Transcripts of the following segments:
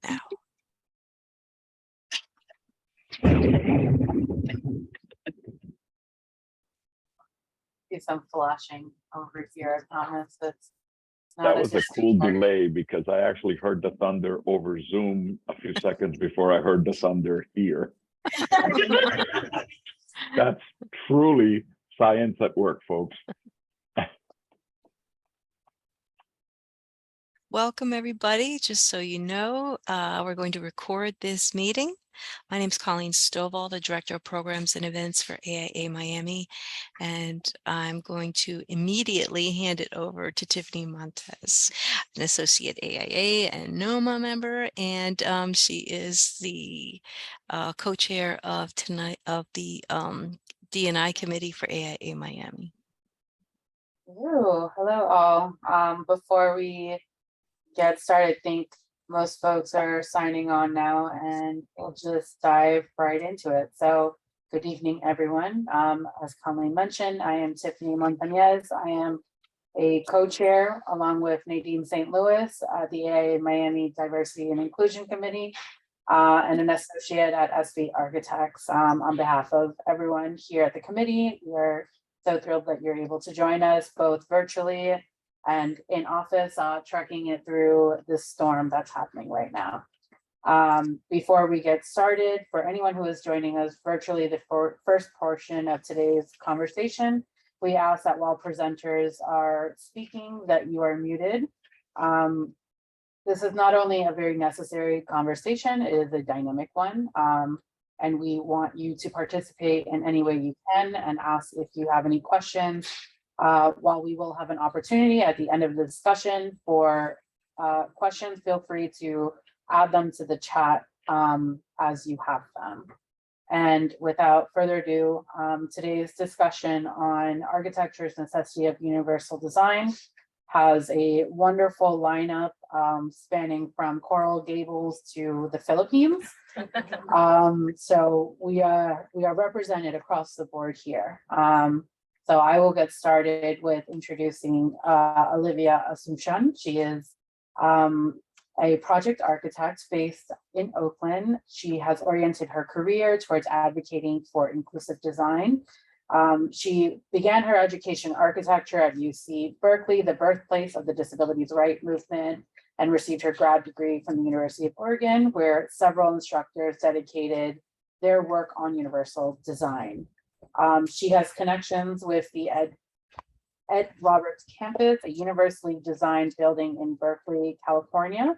now. See some flashing over here. I promise that's That not was a cool delay because I actually heard the thunder over Zoom a few seconds before I heard the thunder here. That's truly science at work, folks. Welcome, everybody. Just so you know, we're going to record this meeting. My name is Colleen Stovall, the Director of Programs and Events for AIA Miami, and I'm going to immediately hand it over to Tiffany Montez, an Associate AIA and NOMA member, and she is the co-chair of the D&I Committee for AIA Miami. Hello all. Before we get started, I think most folks are signing on now, and we'll just dive right into it. So good evening, everyone. As Colleen mentioned, I am Tiffany Montañez. I am a co-chair along with Nadine St. Louis at the AIA Miami Diversity and Inclusion Committee, and an associate at SV Architects. On behalf of everyone here at the committee, we're so thrilled that you're able to join us both virtually and in office, trekking it through this storm that's happening right now. Before we get started, for anyone who is joining us virtually, the first portion of today's conversation, we ask that while presenters are speaking, that you are muted. This is not only a very necessary conversation, it is a dynamic one. And we want you to participate in any way you can and ask if you have any questions. While we will have an opportunity at the end of the discussion for questions, feel free to add them to the chat as you have them. And without further ado, today's discussion on architecture's necessity of universal design has a wonderful lineup spanning from Coral Gables to the Philippines. So we are represented across the board here. So I will get started with introducing Olivia Asuncion. She is a project architect based in Oakland. She has oriented her career towards advocating for inclusive design. She began her education in architecture at UC Berkeley, the birthplace of the disabilities rights movement, and received her grad degree from the University of Oregon, where several instructors dedicated their work on universal design. She has connections with the Ed Roberts campus, a universally designed building in Berkeley, California,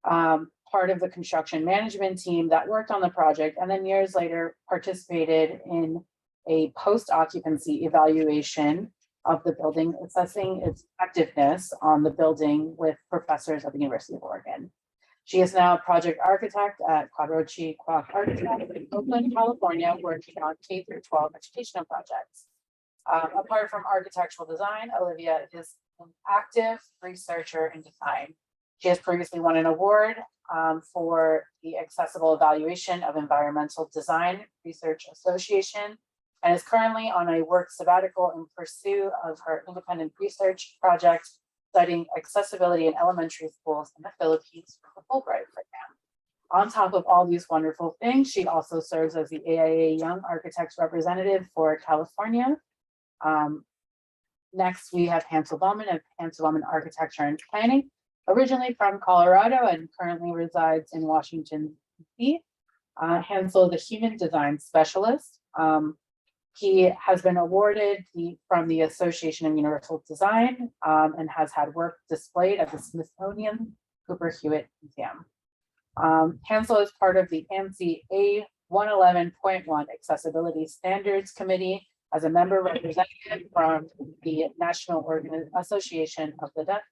part of the construction management team that worked on the project, and then years later participated in a post-occupancy evaluation of the building, assessing its effectiveness on the building with professors at the University of Oregon. She is now a project architect at Quadrochi Quack Architects in Oakland, California, working on K-12 educational projects. Apart from architectural design, Olivia is an active researcher in design. She has previously won an award for the Accessible Evaluation of Environmental Design Research Association, and is currently on a work sabbatical in pursuit of her independent research project studying accessibility in elementary schools in the Philippines for the Fulbright program. On top of all these wonderful things, she also serves as the AIA Young Architects representative for California. Next, we have Hansel Bauman of Hansel Bauman Architecture and Planning, originally from Colorado and currently resides in Washington, D.C. Hansel is a human design specialist. He has been awarded from the Association of Universal Design and has had work displayed at the Smithsonian Cooper Hewitt Museum. Hansel is part of the ANSI A111.1 Accessibility Standards Committee as a member representative from the National Association of the Deaf.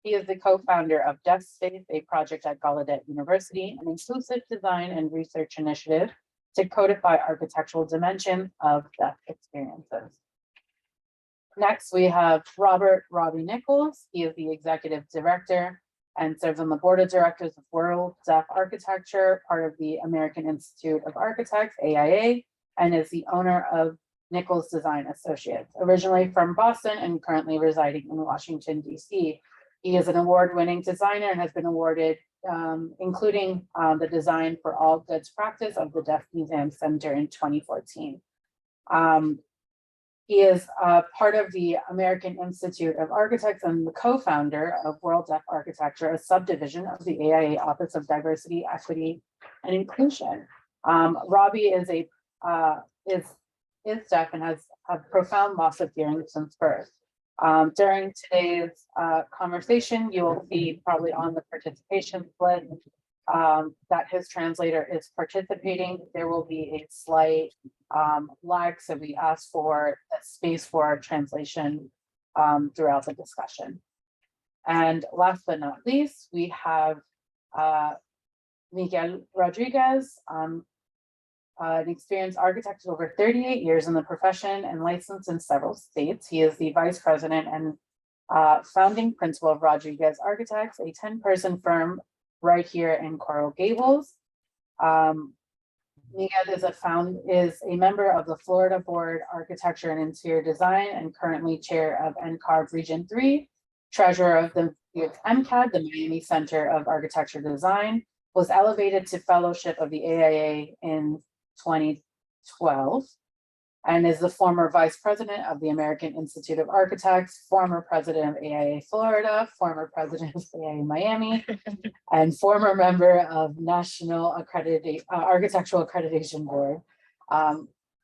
He is the co-founder of Deaf Space, a project at Gallaudet University, an inclusive design and research initiative to codify architectural dimensions of deaf experiences. Next, we have Robbie Nichols. He is the executive director and serves on the board of directors of World Deaf Architecture, part of the American Institute of Architects, AIA, and is the owner of Nichols Design Associates, originally from Boston and currently residing in Washington, D.C. He is an award-winning designer and has been awarded including the design for all goods practice of the Deaf Museum Center in 2014. He is part of the American Institute of Architects and the co-founder of World Deaf Architecture, a subdivision of the AIA Office of Diversity, Equity, and Inclusion. Robbie is deaf and has a profound loss of hearing since birth. During today's conversation, you will see probably on the participation slip that his translator is participating. There will be a slight lag, so we ask for a space for our translation throughout the discussion. And last but not least, we have Miguel Rodriguez, an experienced architect with over 38 years in the profession and licensed in several states. He is the vice president and founding principal of Rodriguez Architects, a 10-person firm right here in Coral Gables. Miguel is a member of the Florida Board Architecture and Interior Design and currently chair of NCARB Region 3, treasurer of the MCAD, the Miami Center of Architecture Design, was elevated to fellowship of the AIA in 2012, and is the former vice president of the American Institute of Architects, former president of AIA Florida, former president of AIA Miami, and former member of National Architectural Accreditation Board,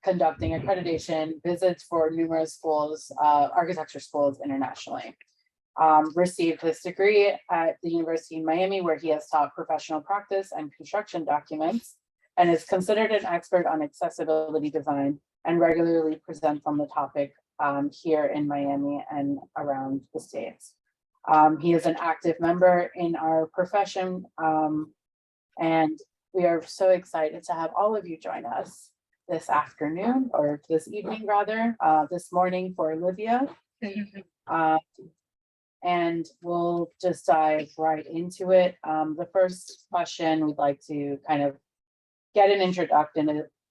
conducting accreditation visits for numerous schools, architecture schools internationally. Received his degree at the University of Miami, where he has taught professional practice and construction documents, and is considered an expert on accessibility design and regularly presents on the topic here in Miami and around the States. He is an active member in our profession, and we are so excited to have all of you join us this afternoon, or this evening rather, this morning for Olivia. And we'll just dive right into it. The first question we'd like to kind of get an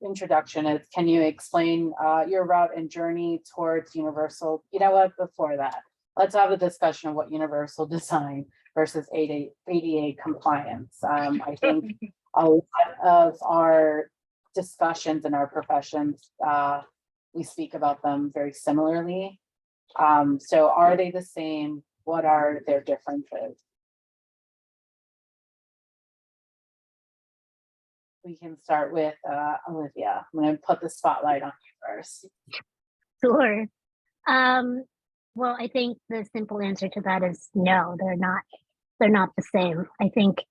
introduction is, can you explain your route and journey towards universal? You know what, before that, let's have a discussion of what universal design versus ADA compliance. I think a lot of our discussions in our professions, we speak about them very similarly. So are they the same? What are their differences? We can start with Olivia. I'm going to put the spotlight on you first. Sure. Well, I think the simple answer to that is no, they're not. They're not the same. I think,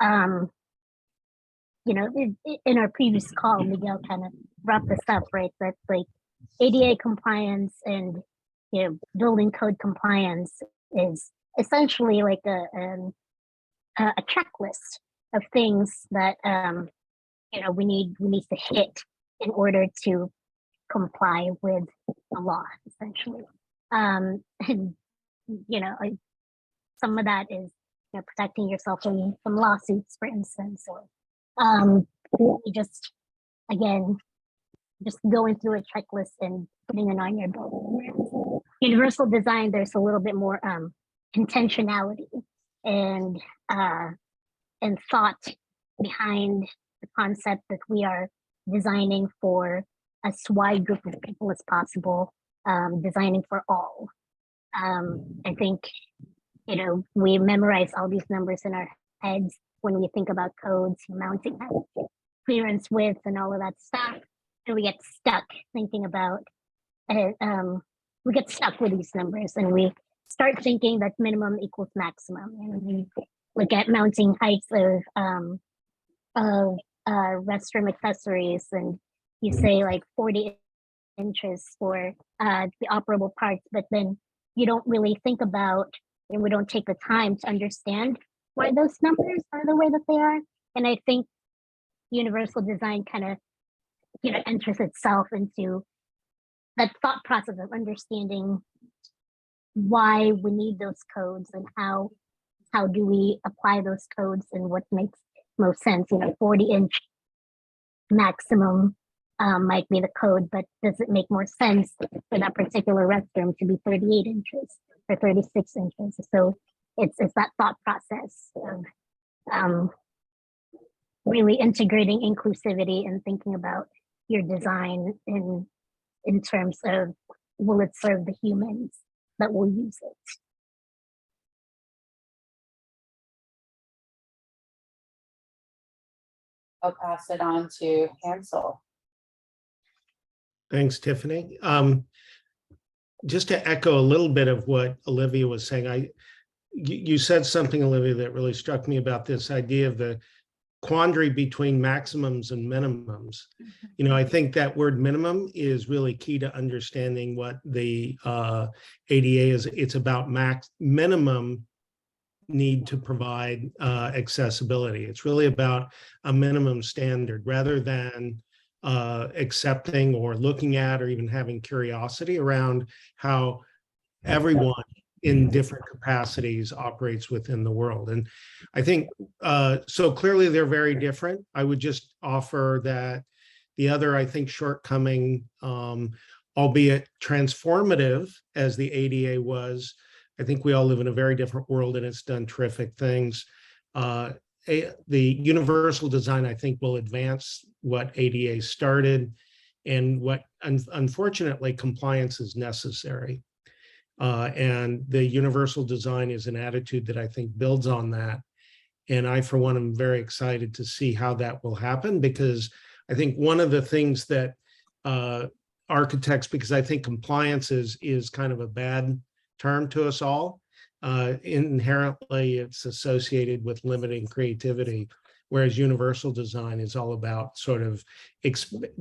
you know, in our previous call, Miguel kind of brought this up, right? That like ADA compliance and, you know, building code compliance is essentially like a checklist of things that you know, we need to hit in order to comply with the law, essentially. And you know, some of that is, you know, protecting yourself from lawsuits, for instance, or just again, just going through a checklist and putting it on your building. Universal design, there's a little bit more intentionality and thought behind the concept that we are designing for as wide group of people as possible, designing for all. I think, you know, we memorize all these numbers in our heads when we think about codes, mounting height, clearance width, and all of that stuff. And we get stuck thinking about, we get stuck with these numbers and we start thinking that minimum equals maximum. And we look at mounting heights of restroom accessories, and you say like 40 inches for the operable parts, but then you don't really think about, and we don't take the time to understand why those numbers are the way that they are. And I think universal design kind of, you know, enters itself into that thought process of understanding why we need those codes and how do we apply those codes and what makes most sense. You know, 40-inch maximum might be the code, but does it make more sense for that particular restroom to be 38 inches or 36 inches? So it's that thought process of um, really integrating inclusivity and thinking about your design in terms of, will it serve the humans that will use it? I'll pass it on to Hansel. Thanks, Tiffany. Just to echo a little bit of what Olivia was saying, you said something, Olivia, that really struck me about this idea of the quandary between maximums and minimums. You know, I think that word minimum is really key to understanding what the ADA is. It's about minimum need to provide accessibility. It's really about a minimum standard rather than accepting or looking at or even having curiosity around how everyone in different capacities operates within the world. And I think, so clearly they're very different. I would just offer that the other, I think, shortcoming, albeit transformative as the ADA was, I think we all live in a very different world and it's done terrific things. The universal design, I think, will advance what ADA started, and what, unfortunately, compliance is necessary. And the universal design is an attitude that I think builds on that. And I, for one, am very excited to see how that will happen, because I think one of the things that architects, because I think compliance is kind of a bad term to us all. Inherently, it's associated with limiting creativity, whereas universal design is all about sort of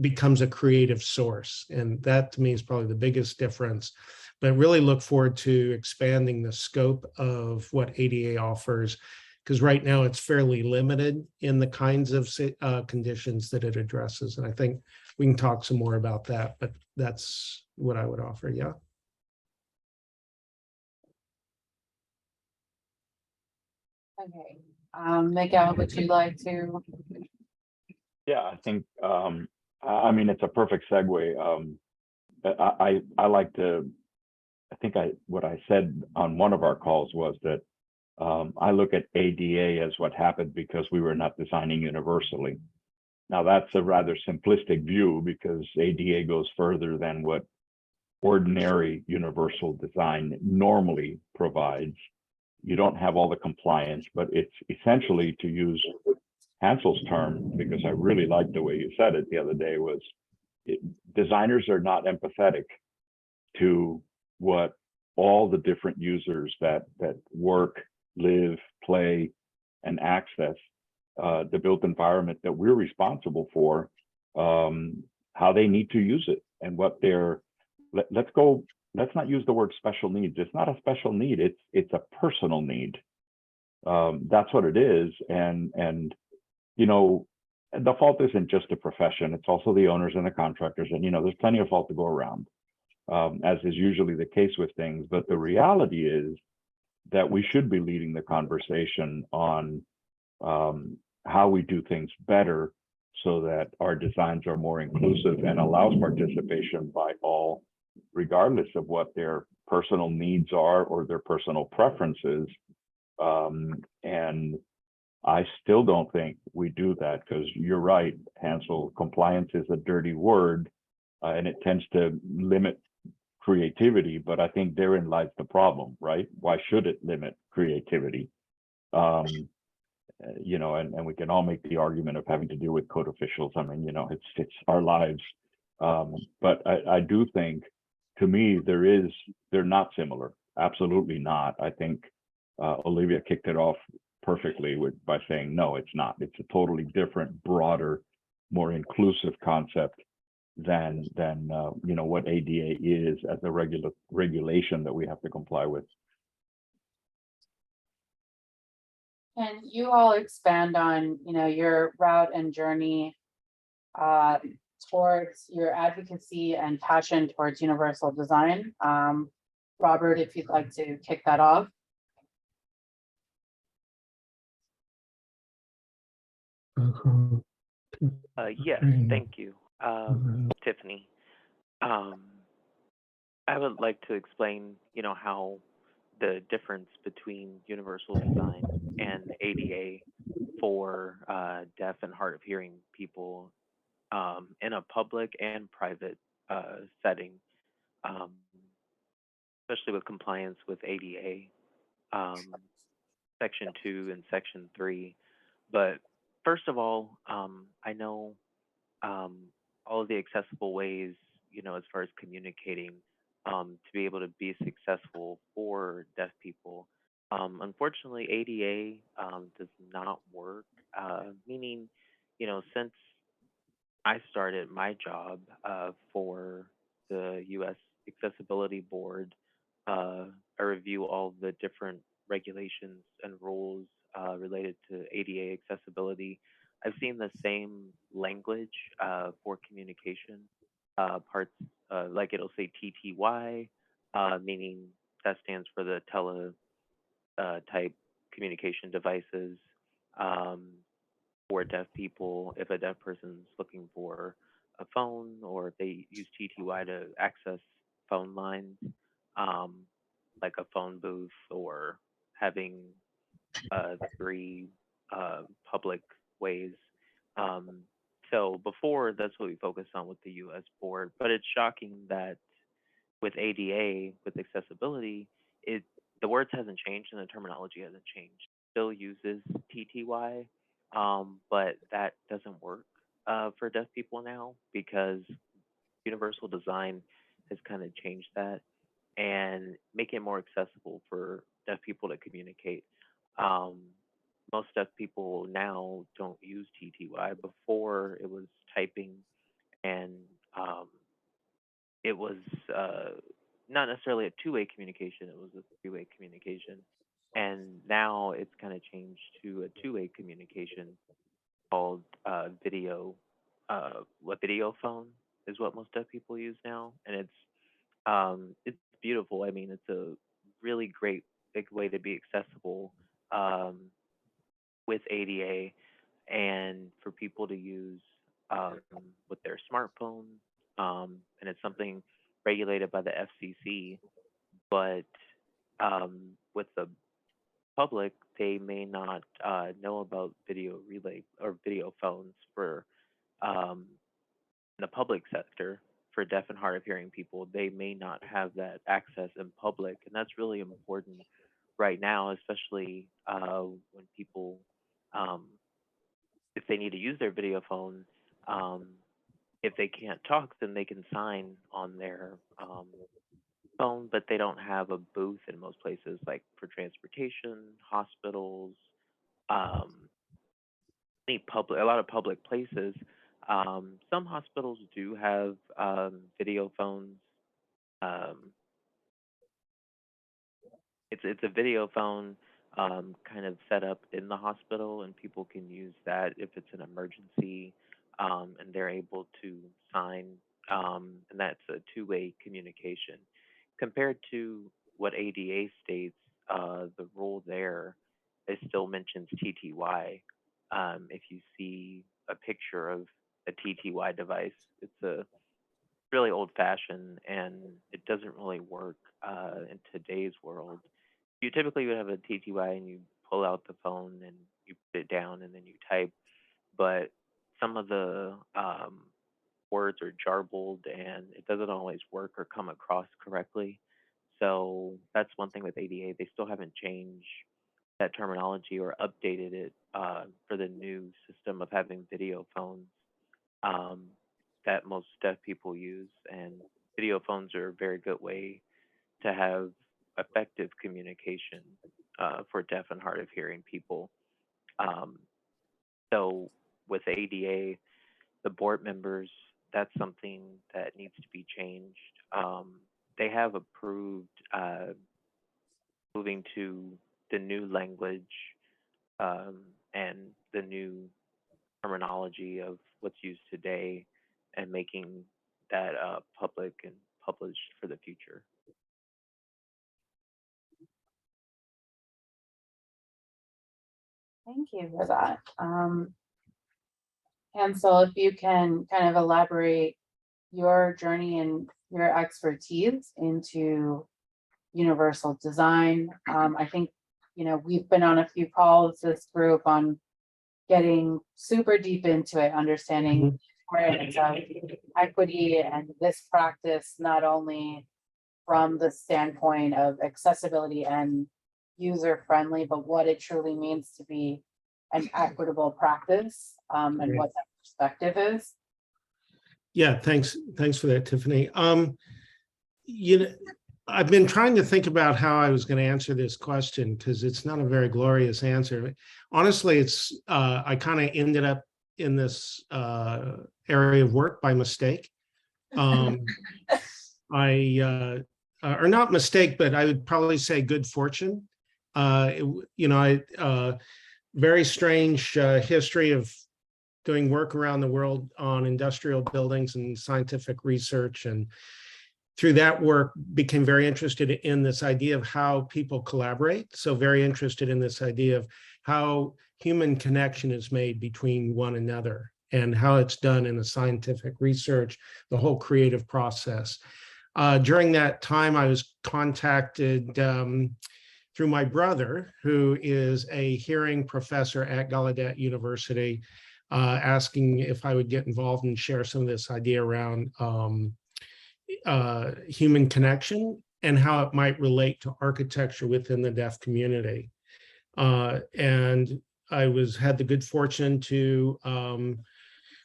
becomes a creative source. And that to me is probably the biggest difference. But really look forward to expanding the scope of what ADA offers, because right now it's fairly limited in the kinds of conditions that it addresses. And I think we can talk some more about that, but that's what I would offer. Yeah. Okay, Miguel, would you like to? Yeah, I think, I mean, it's a perfect segue. I like to, I think what I said on one of our calls was that I look at ADA as what happened because we were not designing universally. Now that's a rather simplistic view, because ADA goes further than what ordinary universal design normally provides. You don't have all the compliance, but it's essentially, to use Hansel's term, because I really liked the way you said it the other day, was designers are not empathetic to what all the different users that work, live, play, and access the built environment that we're responsible for, how they need to use it, and what their, let's not use the word special needs. It's not a special need, it's a personal need. That's what it is. And you know, the fault isn't just the profession, it's also the owners and the contractors. And, you know, there's plenty of fault to go around, as is usually the case with things. But the reality is that we should be leading the conversation on how we do things better, so that our designs are more inclusive and allows participation by all, regardless of what their personal needs are or their personal preferences. And I still don't think we do that, because you're right, Hansel, compliance is a dirty word, and it tends to limit creativity. But I think therein lies the problem, right? Why should it limit creativity? You know, and we can all make the argument of having to deal with code officials. I mean, you know, it's our lives. But I do think, to me, they're not similar. Absolutely not. I think Olivia kicked it off perfectly by saying, no, it's not. It's a totally different, broader, more inclusive concept than you know, what ADA is as a regulation that we have to comply with. Can you all expand on, you know, your route and journey towards your advocacy and passion towards universal design? Robert, if you'd like to kick that off. Yes, thank you, Tiffany. I would like to explain, you know, how the difference between universal design and ADA for deaf and hard of hearing people in a public and private setting, um, especially with compliance with ADA, Section 2 and Section 3. But first of all, I know all of the accessible ways, as far as communicating, to be able to be successful for deaf people. Unfortunately, ADA does not work, meaning, since I started my job for the U.S. Accessibility Board, I review all the different regulations and rules related to ADA accessibility. I've seen the same language for communication parts, like it'll say TTY, meaning that stands for the type communication devices. Um, for deaf people, if a deaf person's looking for a phone, or if they use TTY to access phone lines, um, like a phone booth, or having three public ways. Um, so before, that's what we focused on with the US board, but it's shocking that with ADA, with accessibility, it the words hasn't changed and the terminology hasn't changed. Still uses TTY, but that doesn't work for deaf people now because universal design has kind of changed that and make it more accessible for deaf people to communicate. Um, Most deaf people now don't use TTY. Before it was typing and um, it was not necessarily a two-way communication, it was a three-way communication. And now it's kind of changed to a two-way communication called what video phone is what most deaf people use now. And it's beautiful. I mean, it's a really great big way to be accessible um, with ADA and for people to use um, with their smartphone. And it's something regulated by the FCC, but with the public, they may not know about video relay or video phones for um, in the public sector for deaf and hard of hearing people. They may not have that access in public, and that's really important right now, especially when people um, if they need to use their video phone, um, if they can't talk, then they can sign on their phone, but they don't have a booth in most places, like for transportation, hospitals, um, a lot of public places. Some hospitals do have video phones. Um, it's a video phone kind of set up in the hospital, and people can use that if it's an emergency, and they're able to sign, and that's a two-way communication. Compared to what ADA states, the rule there it still mentions TTY. If you see a picture of a TTY device, it's a really old-fashioned, and it doesn't really work in today's world. You typically would have a TTY and you pull out the phone and you put it down and then you type, but some of the words are jarbled and it doesn't always work or come across correctly. So that's one thing with ADA. They still haven't changed that terminology or updated it for the new system of having video phones um, that most deaf people use. And video phones are a very good way to have effective communication for deaf and hard of hearing people. Um, so with ADA, the board members, that's something that needs to be changed. They have approved moving to the new language um, and the new terminology of what's used today and making that public and published for the future. Thank you for that. Hansel, if you can kind of elaborate your journey and your expertise into universal design. I think we've been on a few calls, this group, on getting super deep into it, understanding the importance of equity and this practice, not only from the standpoint of accessibility and user friendly, but what it truly means to be an equitable practice, and Great. what that perspective is. Yeah, thanks for that, Tiffany. I've been trying to think about how I was going to answer this question because it's not a very glorious answer. Honestly, I kind of ended up in this area of work by mistake. Or not mistake, but I would probably say good fortune. Very strange history of doing work around the world on industrial buildings and scientific research, and through that work became very interested in this idea of how people collaborate. So very interested in this idea of how human connection is made between one another and how it's done in a scientific research, the whole creative process. During that time, I was contacted through my brother, who is a hearing professor at Gallaudet University, asking if I would get involved and share some of this idea around human connection and how it might relate to architecture within the deaf community. And I had the good fortune to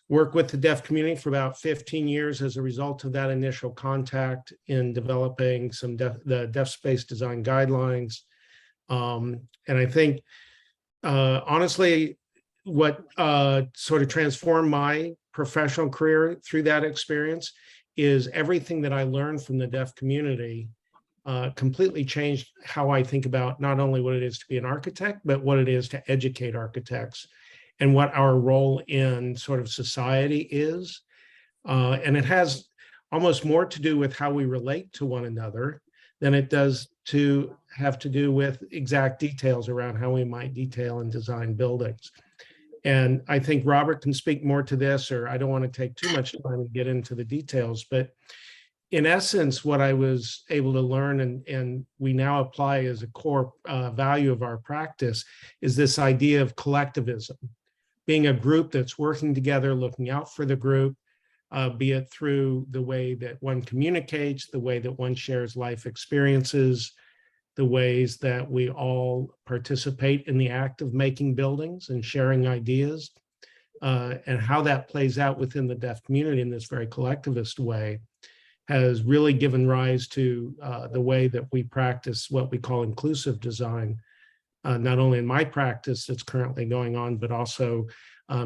work with the deaf community for about 15 years as a result of that initial contact in developing the deaf space design guidelines. And I think, honestly, what sort of transformed my professional career through that experience is everything that I learned from the deaf community completely changed how I think about not only what it is to be an architect, but what it is to educate architects and what our role in sort of society is. And it has almost more to do with how we relate to one another than it does to have to do with exact details around how we might detail and design buildings. And I think Robert can speak more to this, or I don't want to take too much time to get into the details, but in essence, what I was able to learn and we now apply as a core value of our practice is this idea of collectivism, being a group that's working together, looking out for the group, be it through the way that one communicates, the way that one shares life experiences, the ways that we all participate in the act of making buildings and sharing ideas, and how that plays out within the deaf community in this very collectivist way has really given rise to the way that we practice what we call inclusive design, not only in my practice that's currently going on, but also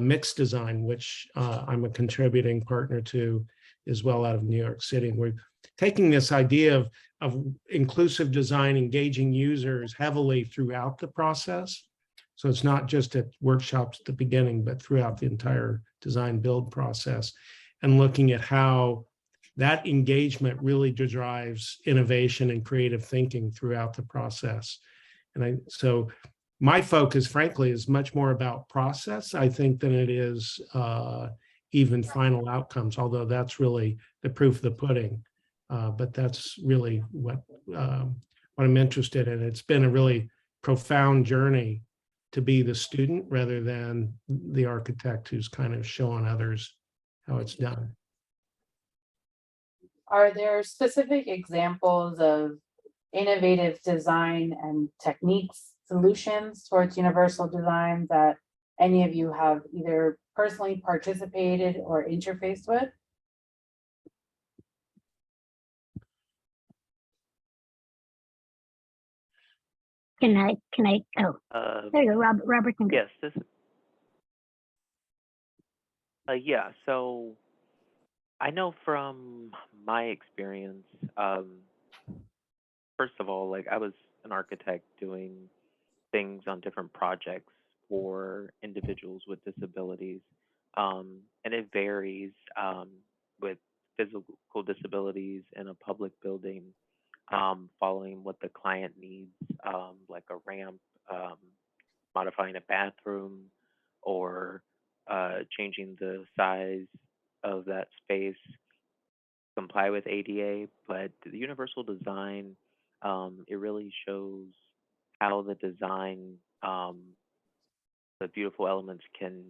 mixed design, which I'm a contributing partner to as well out of New York City. We're taking this idea of inclusive design, engaging users heavily throughout the process. So it's not just at workshops at the beginning, but throughout the entire design build process, and looking at how that engagement really drives innovation and creative thinking throughout the process. So my focus, frankly, is much more about process, I think, than it is even final outcomes, although that's really the proof of the pudding. But that's really what I'm interested in. It's been a really profound journey to be the student rather than the architect who's kind of showing others how it's done. Are there specific examples of innovative design and techniques, solutions towards universal design that any of you have either personally participated or interfaced with? Can I, oh, there you go, Robert can go. Yes, yeah, so I know from my experience, first of all, like I was an architect doing things on different projects for individuals with disabilities. And it varies with physical disabilities in a public building, following what the client needs, like a ramp, modifying a bathroom, or changing the size of that space, comply with ADA. But the universal design, it really shows how the design, the beautiful elements can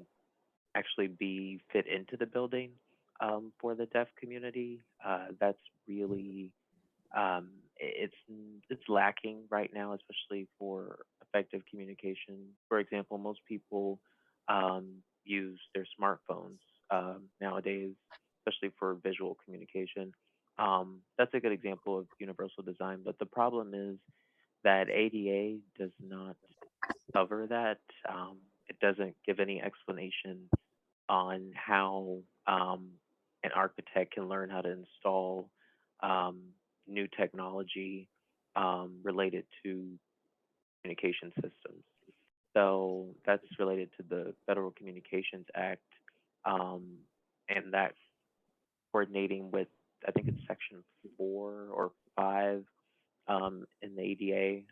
actually be fit into the building for the deaf community. That's really it's lacking right now, especially for effective communication. For example, most people use their smartphones nowadays, especially for visual communication. That's a good example of universal design, but the problem is that ADA does not cover that. It doesn't give any explanation on how an architect can learn how to install um, new technology related to communication systems. So that's related to the Federal Communications Act, um, and that coordinating with, I think it's section 4 or 5 in the ADA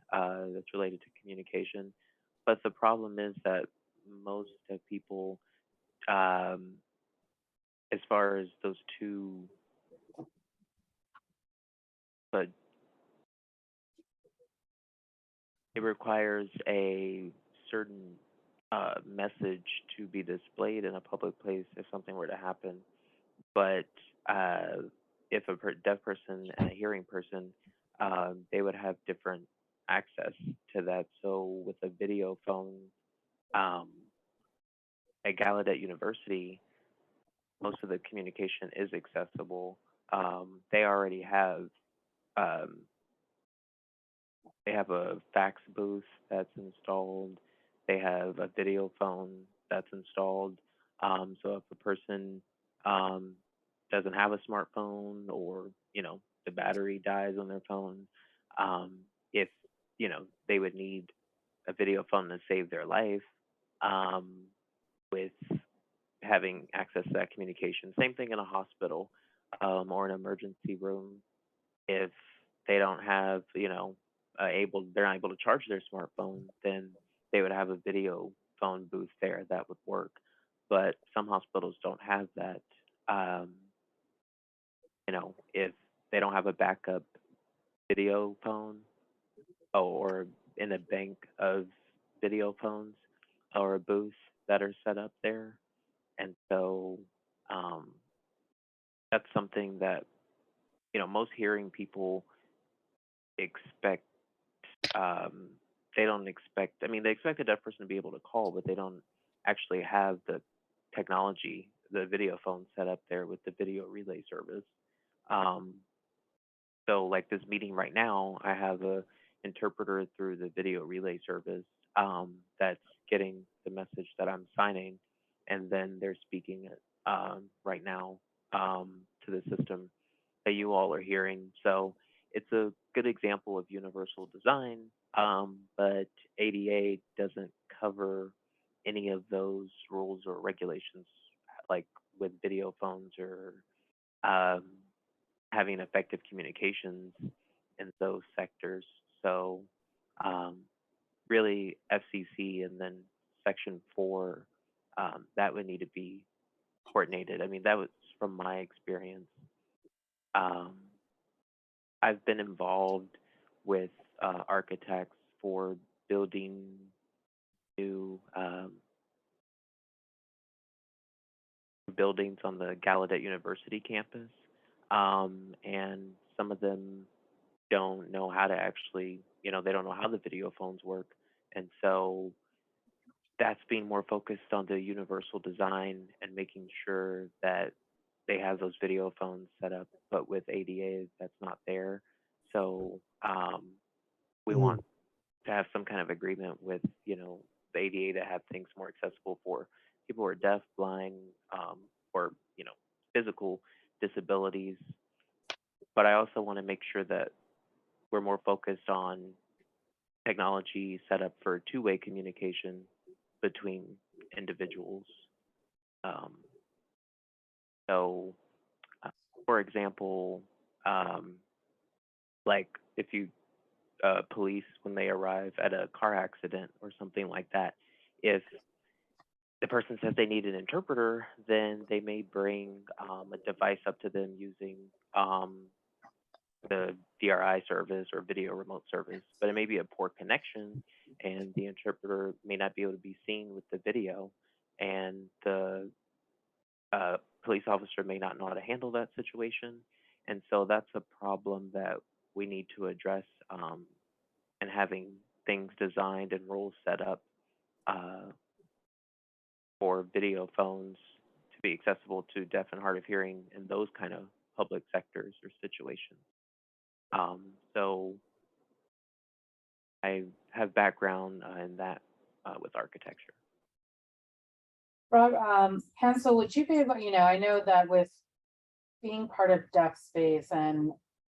that's related to communication. But the problem is that most of people, um, as far as those two, but it requires a certain message to be displayed in a public place if something were to happen. But if a deaf person and a hearing person, they would have different access to that. So with a video phone um, at Gallaudet University, most of the communication is accessible. They already have um, they have a fax booth that's installed. They have a video phone that's installed. So if a person um, doesn't have a smartphone, or the battery dies on their phone, um, if they would need a video phone to save their life, um, with having access to that communication. Same thing in a hospital or an emergency room. If they don't have, they're not able to charge their smartphone, then they would have a video phone booth there that would work. But some hospitals don't have that. Um, if they don't have a backup video phone, or in a bank of video phones or a booth that are set up there. And so um, that's something that, most hearing people expect. Um, they don't expect, I mean, they expect a deaf person to be able to call, but they don't actually have the technology, the video phone set up there with the video relay service. Um, So like this meeting right now, I have a interpreter through the video relay service that's getting the message that I'm signing, and then they're speaking it right now to the system that you all are hearing. So it's a good example of universal design, but ADA doesn't cover any of those rules or regulations, like with video phones or um, having effective communications in those sectors. So, um, really, FCC and then Section 4, that would need to be coordinated. I mean, that was from my experience. Um, I've been involved with architects for building new buildings on the Gallaudet University campus, and some of them don't know how to actually, they don't know how the video phones work. And so that's being more focused on the universal design and making sure that they have those video phones set up, but with ADA, that's not there. So we want to have some kind of agreement with, the ADA to have things more accessible for people who are deaf, blind, or, physical disabilities. But I also want to make sure that we're more focused on technology set up for two-way communication between individuals. Um, so, for example, um, like if you police when they arrive at a car accident or something like that, if the person says they need an interpreter, then they may bring a device up to them using the DRI service or video remote service, but it may be a poor connection, and the interpreter may not be able to be seen with the video, and the police officer may not know how to handle that situation. And so that's a problem that we need to address, and having things designed and rules set up uh, for video phones to be accessible to deaf and hard of hearing in those kind of public sectors or situations. So I have background in that with architecture. Rob, Hansel, would you be able, I know that with being part of deaf space and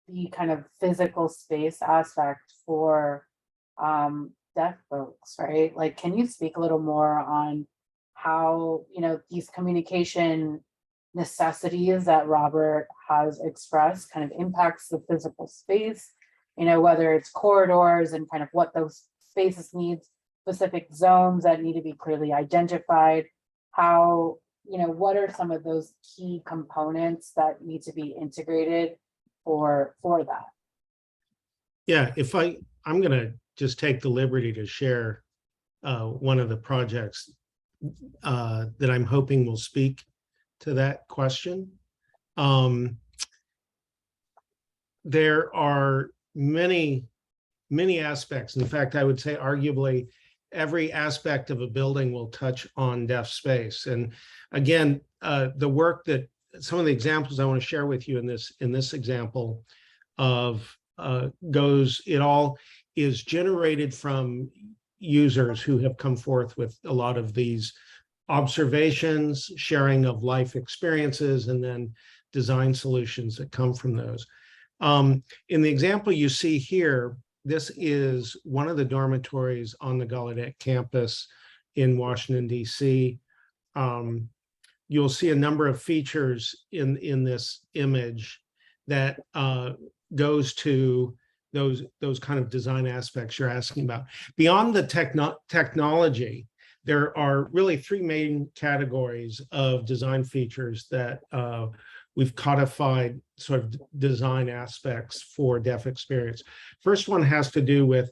the kind of physical space aspect for deaf folks, right? Like, can you speak a little more on how, these communication necessities that Robert has expressed kind of impacts the physical space, whether it's corridors and kind of what those spaces need, specific zones that need to be clearly identified, how, what are some of those key components that need to be integrated for that? Yeah, I'm going to just take the liberty to share one of the projects that I'm hoping will speak to that question. There are many aspects. In fact, I would say arguably every aspect of a building will touch on deaf space. And again, the work that some of the examples I want to share with you in this example of it all is generated from users who have come forth with a lot of these observations, sharing of life experiences, and then design solutions that come from those. In the example you see here, this is one of the dormitories on the Gallaudet campus in Washington, D.C. You'll see a number of features in this image that goes to those kind of design aspects you're asking about. Beyond the technology, there are really three main categories of design features that we've codified sort of design aspects for deaf experience. First one has to do with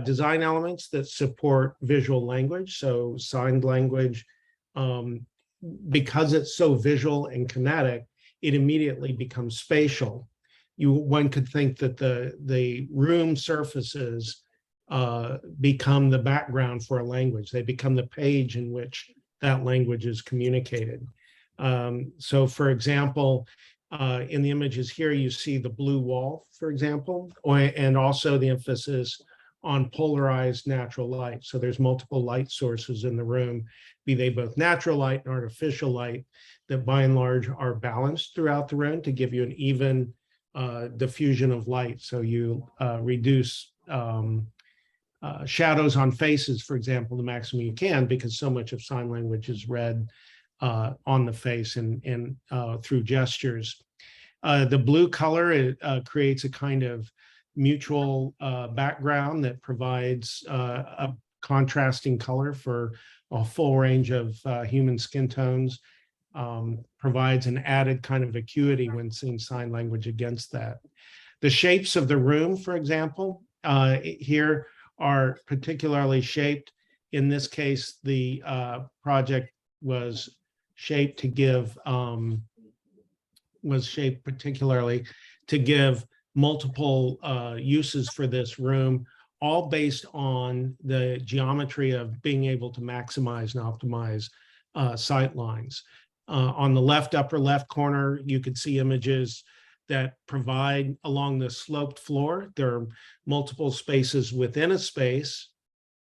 design elements that support visual language, so signed language. Because it's so visual and kinetic, it immediately becomes spatial. One could think that the room surfaces become the background for a language. They become the page in which that language is communicated. So for example, in the images here, you see the blue wall, for example, and also the emphasis on polarized natural light. So there's multiple light sources in the room, be they both natural light and artificial light, that by and large are balanced throughout the room to give you an even diffusion of light. So you reduce shadows on faces, for example, the maximum you can, because so much of sign language is read on the face and through gestures. The blue color creates a kind of mutual background that provides a contrasting color for a full range of human skin tones, provides an added kind of acuity when seeing sign language against that. The shapes of the room, for example, here are particularly shaped. In this case, the project was shaped particularly to give multiple uses for this room, all based on the geometry of being able to maximize and optimize sight lines. On the upper left corner, you could see images that provide along the sloped floor. There are multiple spaces within a space.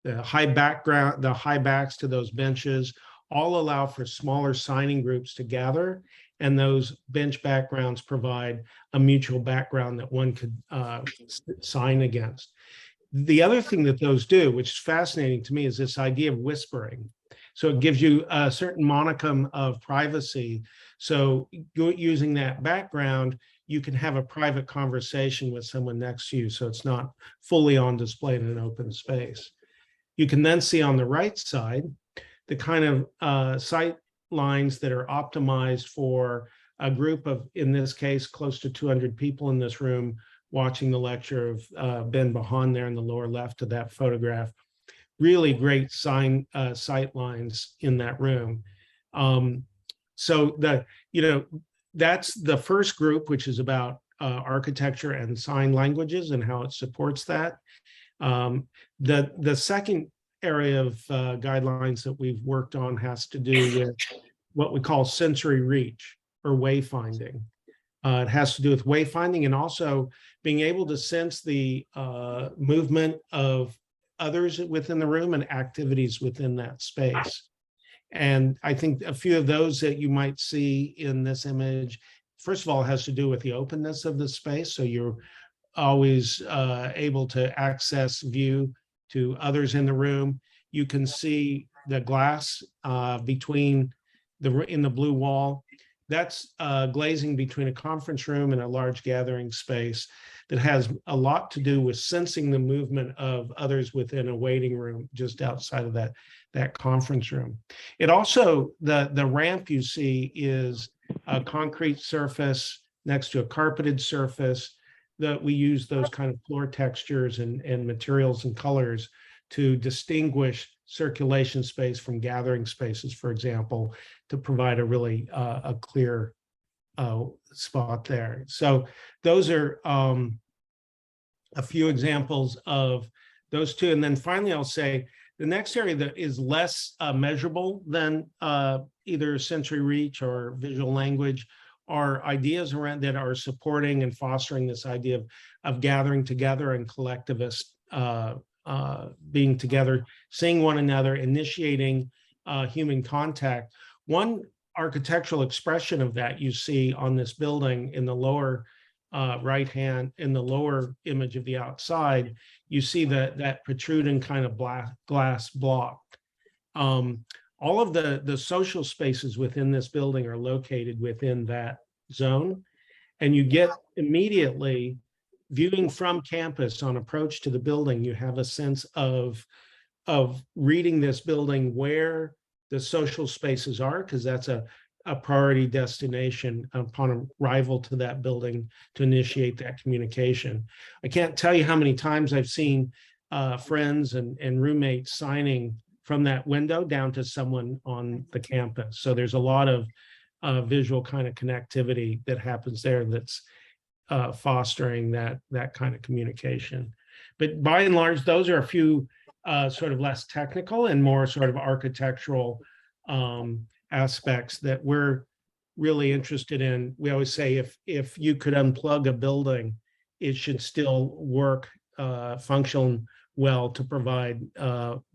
The high backs to those benches all allow for smaller signing groups to gather, and those bench backgrounds provide a mutual background that one could sign against. The other thing that those do, which is fascinating to me, is this idea of whispering. So it gives you a certain monicum of privacy. So using that background, you can have a private conversation with someone next to you, so it's not fully on display in an open space. You can then see on the right side the kind of sight lines that are optimized for a group of, in this case, close to 200 people in this room watching the lecture of Ben Bahan there in the lower left of that photograph. really great sight lines in that room. So that's the first group, which is about architecture and sign languages and how it supports that. The second area of guidelines that we've worked on has to do with what we call sensory reach or wayfinding. It has to do with wayfinding and also being able to sense the movement of others within the room and activities within that space. And I think a few of those that you might see in this image, first of all, has to do with the openness of the space. So you're always able to access view to others in the room. You can see the glass between in the blue wall. That's glazing between a conference room and a large gathering space that has a lot to do with sensing the movement of others within a waiting room just outside of that conference room. It also, the ramp you see is a concrete surface next to a carpeted surface that we use those kind of floor textures and materials and colors to distinguish circulation space from gathering spaces, for example, to provide a really a clear spot there. So those are a few examples of those two. And then finally, I'll say the next area that is less measurable than either sensory reach or visual language are ideas around that are supporting and fostering this idea of gathering together and collectivist being together, seeing one another, initiating human contact. One architectural expression of that you see on this building in the lower right hand, in the lower image of the outside, you see that protruding kind of glass block. All of the social spaces within this building are located within that zone. And you get immediately, viewing from campus on approach to the building, you have a sense of reading this building where the social spaces are, because that's a priority destination upon arrival to that building to initiate that communication. I can't tell you how many times I've seen friends and roommates signing from that window down to someone on the campus. So there's a lot of visual kind of connectivity that happens there that's fostering that kind of communication. But by and large, those are a few sort of less technical and more sort of architectural aspects that we're really interested in. We always say if you could unplug a building, it should still work, function well to provide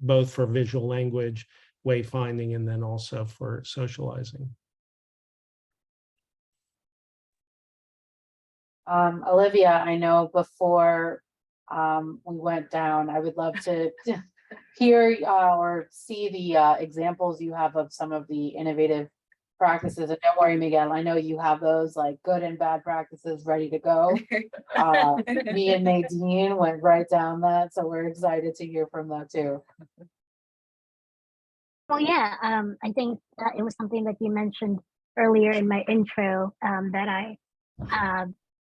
both for visual language, wayfinding, and then also for socializing. Olivia, I know before we went down, I would love to hear or see the examples you have of some of the innovative practices. And don't worry, Miguel, I know you have those like good and bad practices ready to go. Me and Nadine went right down that, so we're excited to hear from that too. Well, yeah, I think it was something that you mentioned earlier in my intro, that I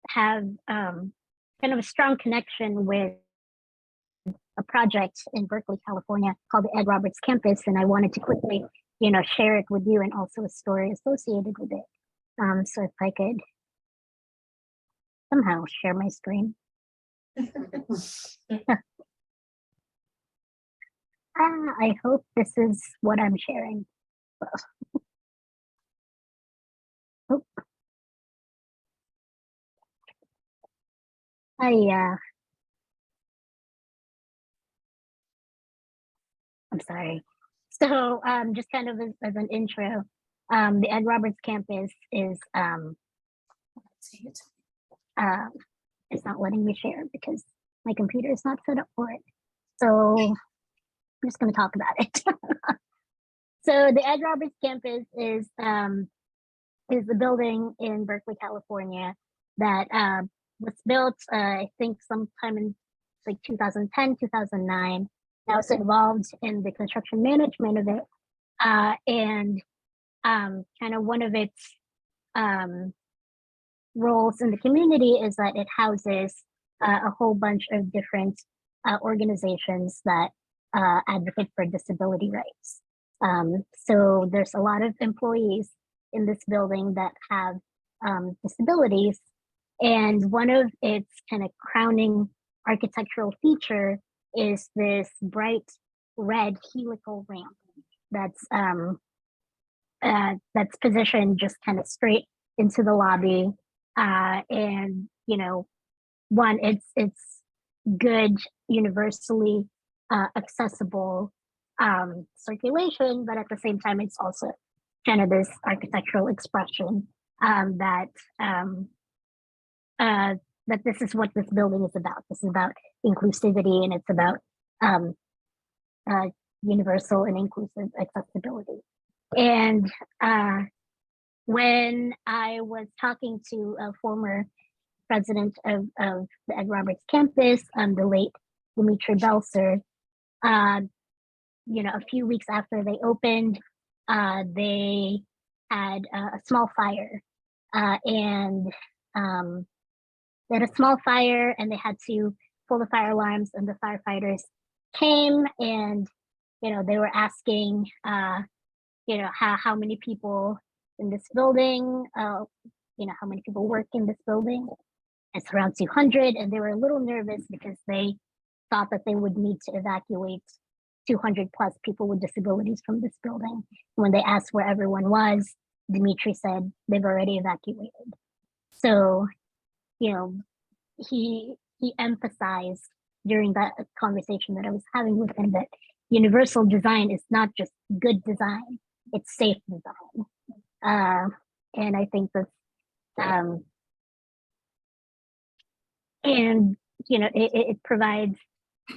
have kind of a strong connection with a project in Berkeley, California called the Ed Roberts Campus, and I wanted to quickly, share it with you, and also a story associated with it. So if I could somehow share my screen. I hope this is what I'm sharing. Oh. I'm sorry. So just kind of as an intro, the Ed Roberts Campus is it's not letting me share because my computer is not set up for it. So I'm just going to talk about it. So the Ed Roberts Campus is the building in Berkeley, California that was built, I think, sometime in like 2010, 2009. I was involved in the construction management of it, and kind of one of its roles in the community is that it houses a whole bunch of different organizations that advocate for disability rights. So there's a lot of employees in this building that have disabilities, and one of its kind of crowning architectural feature is this bright red helical ramp that's positioned just kind of straight into the lobby. And you know, one, it's good, universally accessible circulation, but at the same time, it's also kind of this architectural expression that that this is what this building is about. This is about inclusivity, and it's about universal and inclusive accessibility. And when I was talking to a former president of the Ed Roberts campus, the late Dimitri Belser, you know, a few weeks after they opened, they had a small fire, and they had a small fire, and they had to pull the fire alarms, and the firefighters came, and you know, they were asking, you know, how many people in this building, you know, how many people work in this building. It's around 200, and they were a little nervous because they thought that they would need to evacuate 200 plus people with disabilities from this building. When they asked where everyone was, Dimitri said they've already evacuated. So, you know, he emphasized during that conversation that I was having with him that universal design is not just good design, it's safe design. And I think that, and you know, it provides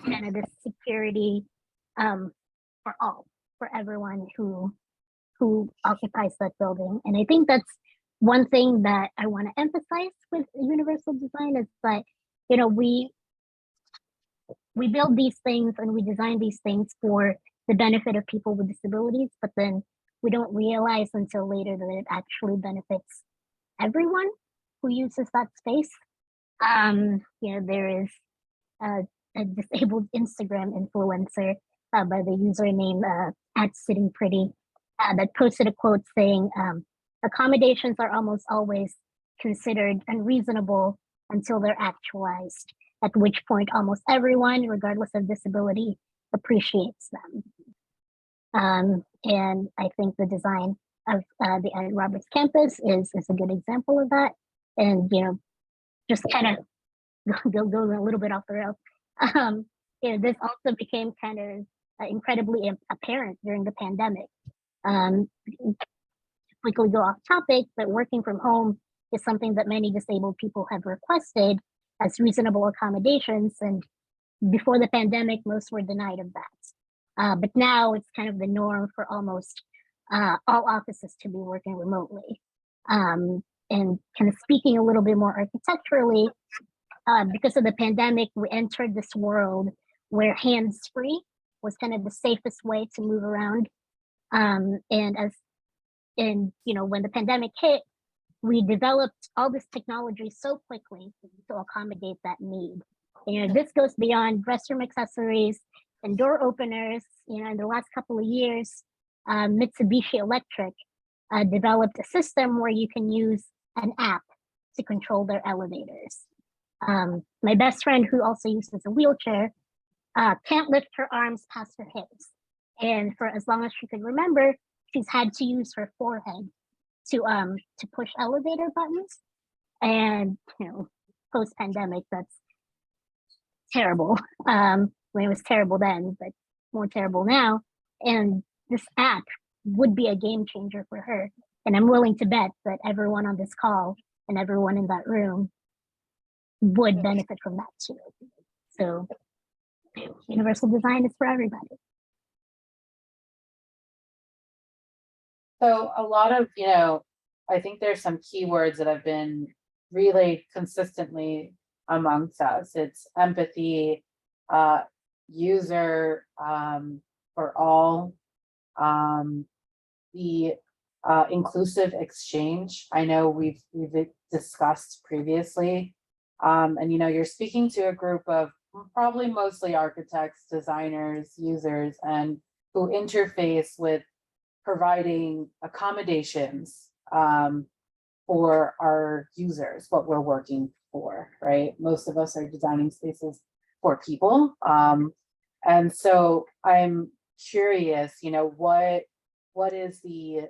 kind of this security for all, for everyone who occupies that building. And I think that's one thing that I want to emphasize with universal design is that, you know, we build these things and we design these things for the benefit of people with disabilities, but then we don't realize until later that it actually benefits everyone who uses that space. You know, there is a disabled Instagram influencer by the username @sittingpretty that posted a quote saying, accommodations are almost always considered unreasonable until they're actualized, at which point almost everyone, regardless of disability, appreciates them. And I think the design of the Ed Roberts campus is a good example of that. And, you know, just kind of go a little bit off the rails. You know, this also became kind of incredibly apparent during the pandemic. Quickly go off topic, but working from home is something that many disabled people have requested as reasonable accommodations. And before the pandemic, most were denied of that. But now it's kind of the norm for almost all offices to be working remotely. And kind of speaking a little bit more architecturally, because of the pandemic, we entered this world where hands-free was kind of the safest way to move around. And you know, when the pandemic hit, we developed all this technology so quickly to accommodate that need. You know, this goes beyond restroom accessories and door openers. You know, in the last couple of years, Mitsubishi Electric developed a system where you can use an app to control their elevators. My best friend, who also uses a wheelchair, can't lift her arms past her hips. And for as long as she could remember, she's had to use her forehead to push elevator buttons. And, you know, post-pandemic, that's terrible. When it was terrible then, but more terrible now. And this app would be a game changer for her. And I'm willing to bet that everyone on this call and everyone in that room would benefit from that too. So universal design is for everybody. So a lot of, you know, I think there's some keywords that have been relayed consistently amongst us. It's empathy, user for all, the inclusive exchange. I know we've discussed previously, and you know, you're speaking to a group of probably mostly architects, designers, users, and who interface with providing accommodations for our users, what we're working for, right? Most of us are designing spaces for people. And so I'm curious, what is the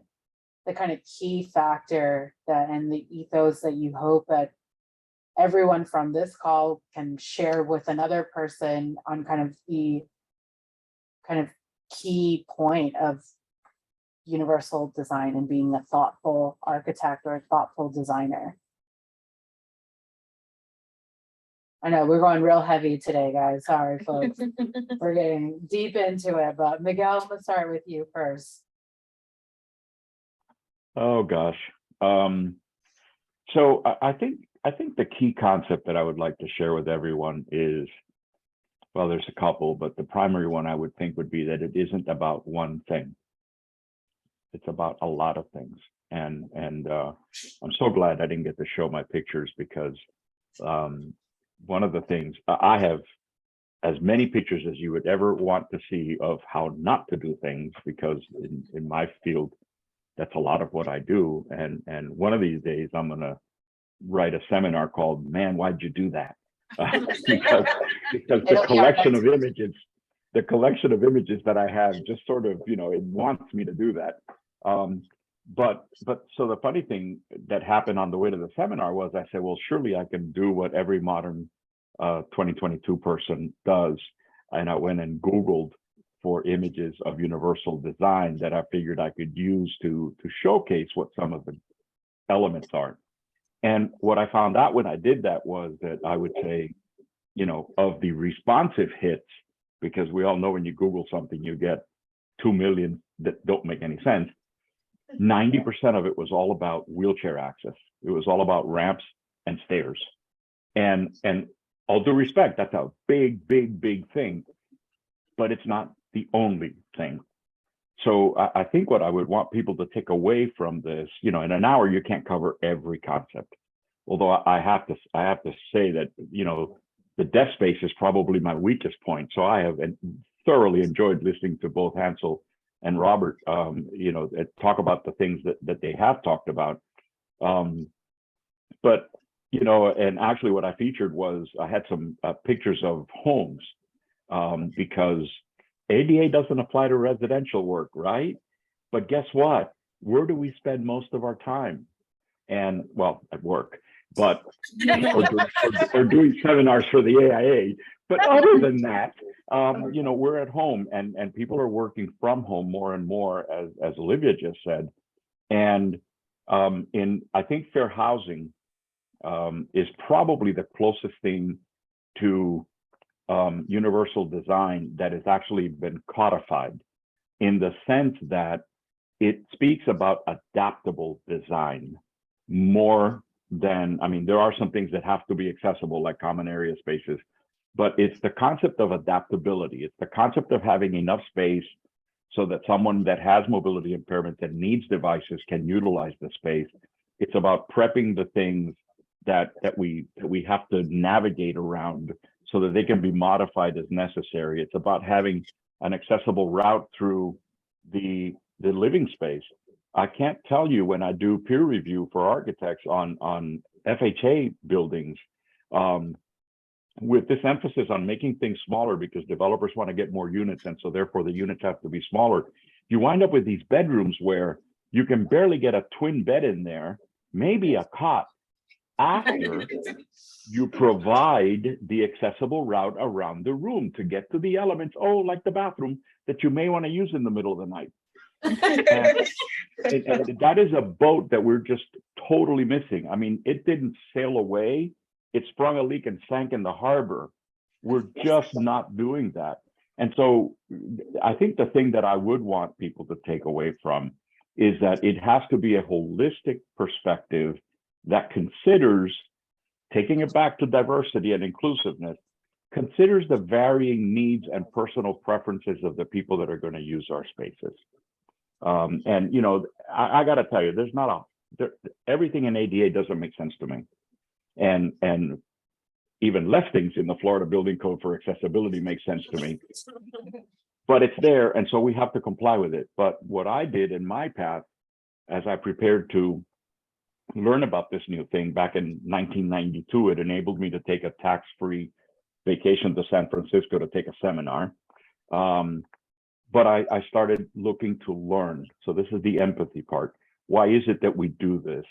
kind of key factor that and the ethos that you hope that everyone from this call can share with another person on kind of the kind of key point of universal design and being a thoughtful architect or a thoughtful designer. I know we're going real heavy today, guys. Sorry, folks. We're getting deep into it, but Miguel, let's start with you first. Oh gosh. So I think the key concept that I would like to share with everyone is, well, there's a couple, but the primary one I would think would be that it isn't about one thing. It's about a lot of things. And I'm so glad I didn't get to show my pictures, because one of the things I have as many pictures as you would ever want to see of how not to do things, because in my field, that's a lot of what I do. And one of these days I'm going to write a seminar called "Man, Why'd You Do That?" because the collection of images that I have just sort of, it wants me to do that. But so the funny thing that happened on the way to the seminar was I said, well, surely I can do what every modern 2022 person does. And I went and Googled for images of universal design that I figured I could use to showcase what some of the elements are. And what I found out when I did that was that I would say, of the responsive hits, because we all know when you Google something, you get 2 million that don't make any sense. 90% of it was all about wheelchair access. It was all about ramps and stairs. And all due respect, that's a big, big, big thing, but it's not the only thing. So I think what I would want people to take away from this, in an hour, you can't cover every concept. Although I have to say that, the desk space is probably my weakest point. So I have thoroughly enjoyed listening to both Hansel and Robert, talk about the things that they have talked about. But, and actually what I featured was I had some pictures of homes, because ADA doesn't apply to residential work, right? But guess what? Where do we spend most of our time? And well, at work, but or doing seminars for the AIA. But other than that, we're at home, and people are working from home more and more, as Olivia just said. And I think fair housing is probably the closest thing to universal design that has actually been codified, in the sense that it speaks about adaptable design more than, there are some things that have to be accessible, like common area spaces, but it's the concept of adaptability. It's the concept of having enough space so that someone that has mobility impairment that needs devices can utilize the space. It's about prepping the things that we have to navigate around so that they can be modified as necessary. It's about having an accessible route through the living space. I can't tell you, when I do peer review for architects on FHA buildings, with this emphasis on making things smaller because developers want to get more units, and so therefore the units have to be smaller, you wind up with these bedrooms where you can barely get a twin bed in there, maybe a cot, after you provide the accessible route around the room to get to the elements, like the bathroom, that you may want to use in the middle of the night. And that is a boat that we're just totally missing. It didn't sail away. It sprung a leak and sank in the harbor. We're just not doing that. And so I think the thing that I would want people to take away from is that it has to be a holistic perspective that considers, taking it back to diversity and inclusiveness, considers the varying needs and personal preferences of the people that are going to use our spaces. And I got to tell you, everything in ADA doesn't make sense to me. And even less things in the Florida Building Code for accessibility makes sense to me. But it's there, and so we have to comply with it. But what I did in my path, as I prepared to learn about this new thing back in 1992, it enabled me to take a tax-free vacation to San Francisco to take a seminar. But I started looking to learn. So this is the empathy part. Why is it that we do this?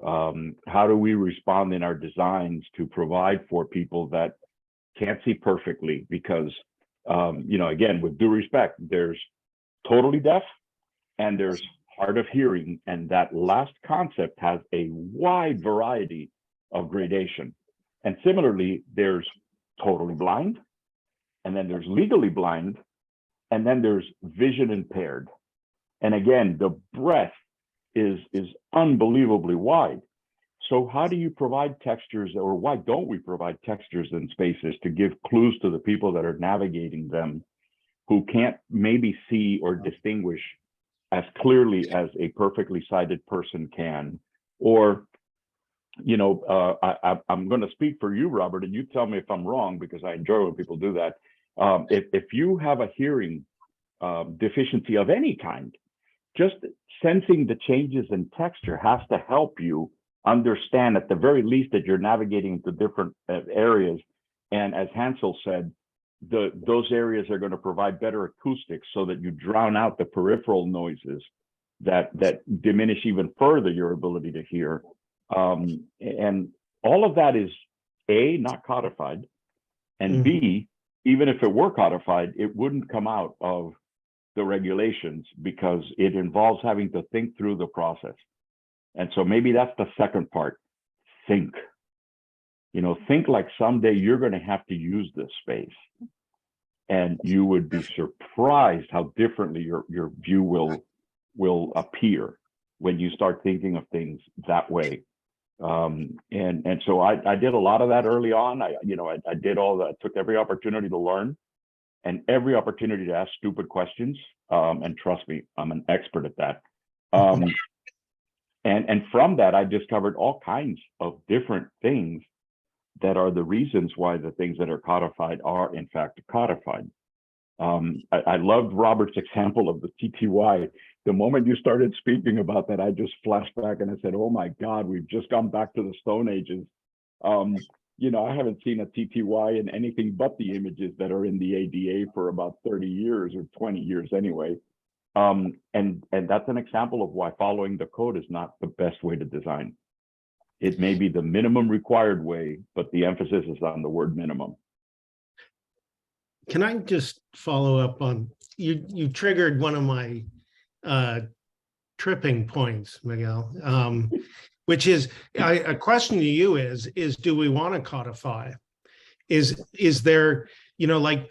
How do we respond in our designs to provide for people that can't see perfectly? Because, you know, again, with due respect, there's totally deaf and there's hard of hearing. And that last concept has a wide variety of gradation. And similarly, there's totally blind, and then there's legally blind, and then there's vision impaired. And again, the breadth is unbelievably wide. So how do you provide textures, or why don't we provide textures and spaces to give clues to the people that are navigating them, who can't maybe see or distinguish as clearly as a perfectly sighted person can? Or, you know, I'm going to speak for you, Robert, and you tell me if I'm wrong, because I enjoy when people do that. If you have a hearing deficiency of any kind, just sensing the changes in texture has to help you understand, at the very least, that you're navigating into different areas. And as Hansel said, those areas are going to provide better acoustics so that you drown out the peripheral noises that diminish even further your ability to hear. And all of that is A, not codified, and B, even if it were codified, it wouldn't come out of the regulations because it involves having to think through the process. And so maybe that's the second part. Think. You know, think like someday you're going to have to use this space. And you would be surprised how differently your view will appear when you start thinking of things that way. And so I did a lot of that early on. I did all that, took every opportunity to learn and every opportunity to ask stupid questions. And trust me, I'm an expert at that. And from that, I discovered all kinds of different things that are the reasons why the things that are codified are in fact codified. I loved Robert's example of the TTY. The moment you started speaking about that, I just flashed back and I said, oh my God, we've just gone back to the Stone Ages. You know, I haven't seen a TTY in anything but the images that are in the ADA for about 30 years or 20 years anyway. And that's an example of why following the code is not the best way to design. It may be the minimum required way, but the emphasis is on the word minimum. Can I just follow up on, you triggered one of my tripping points, Miguel, which is a question to you is do we want to codify? Is there, you know, like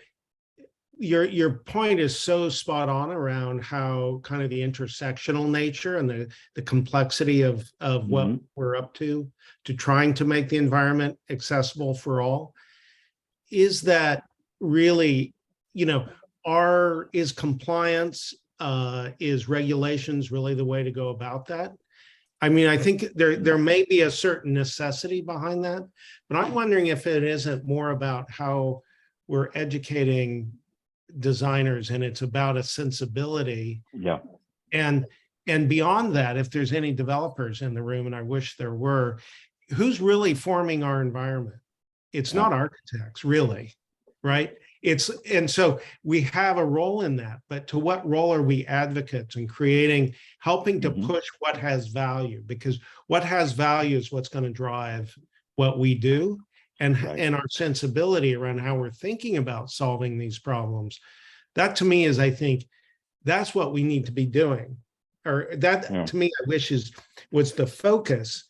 your point is so spot on around how kind of the intersectional nature and the complexity of what we're up to trying to make the environment accessible for all. Is that really, you know, is compliance, is regulations really the way to go about that? I mean, I think there may be a certain necessity behind that, but I'm wondering if it isn't more about how we're educating designers, and it's about a sensibility. Yeah. And beyond that, if there's any developers in the room, and I wish there were, who's really forming our environment? It's not architects, really, right? And so we have a role in that, but to what role are we advocates in creating, helping to push what has value? Because what has value is what's going to drive what we do, and our sensibility around how we're thinking about solving these problems. That to me is, I think, that's what we need to be doing. Or that to me, I wish was the focus,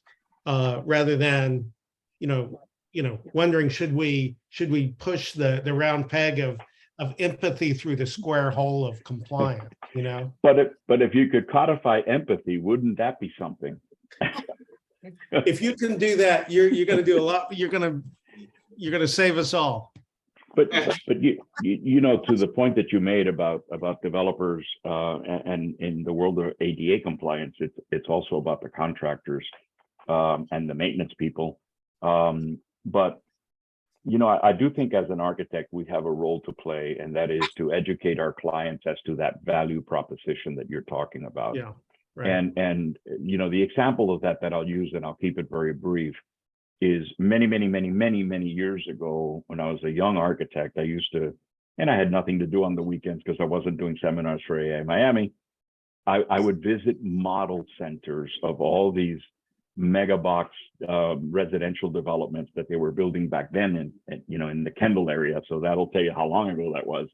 rather than, you know, wondering, should we push the round peg of empathy through the square hole of compliance, you know? But if you could codify empathy, wouldn't that be something? If you can do that, you're going to do a lot. You're going to save us all. But you know, to the point that you made about developers and in the world of ADA compliance, it's also about the contractors and the maintenance people. But you know, I do think as an architect, we have a role to play, and that is to educate our clients as to that value proposition that you're talking about. Yeah, right. And you know, the example of that I'll use, and I'll keep it very brief, is many years ago when I was a young architect, I used to, and I had nothing to do on the weekends because I wasn't doing seminars for AA Miami. I would visit model centers of all these mega box residential developments that they were building back then in you know, in the Kendall area. So that'll tell you how long ago that was.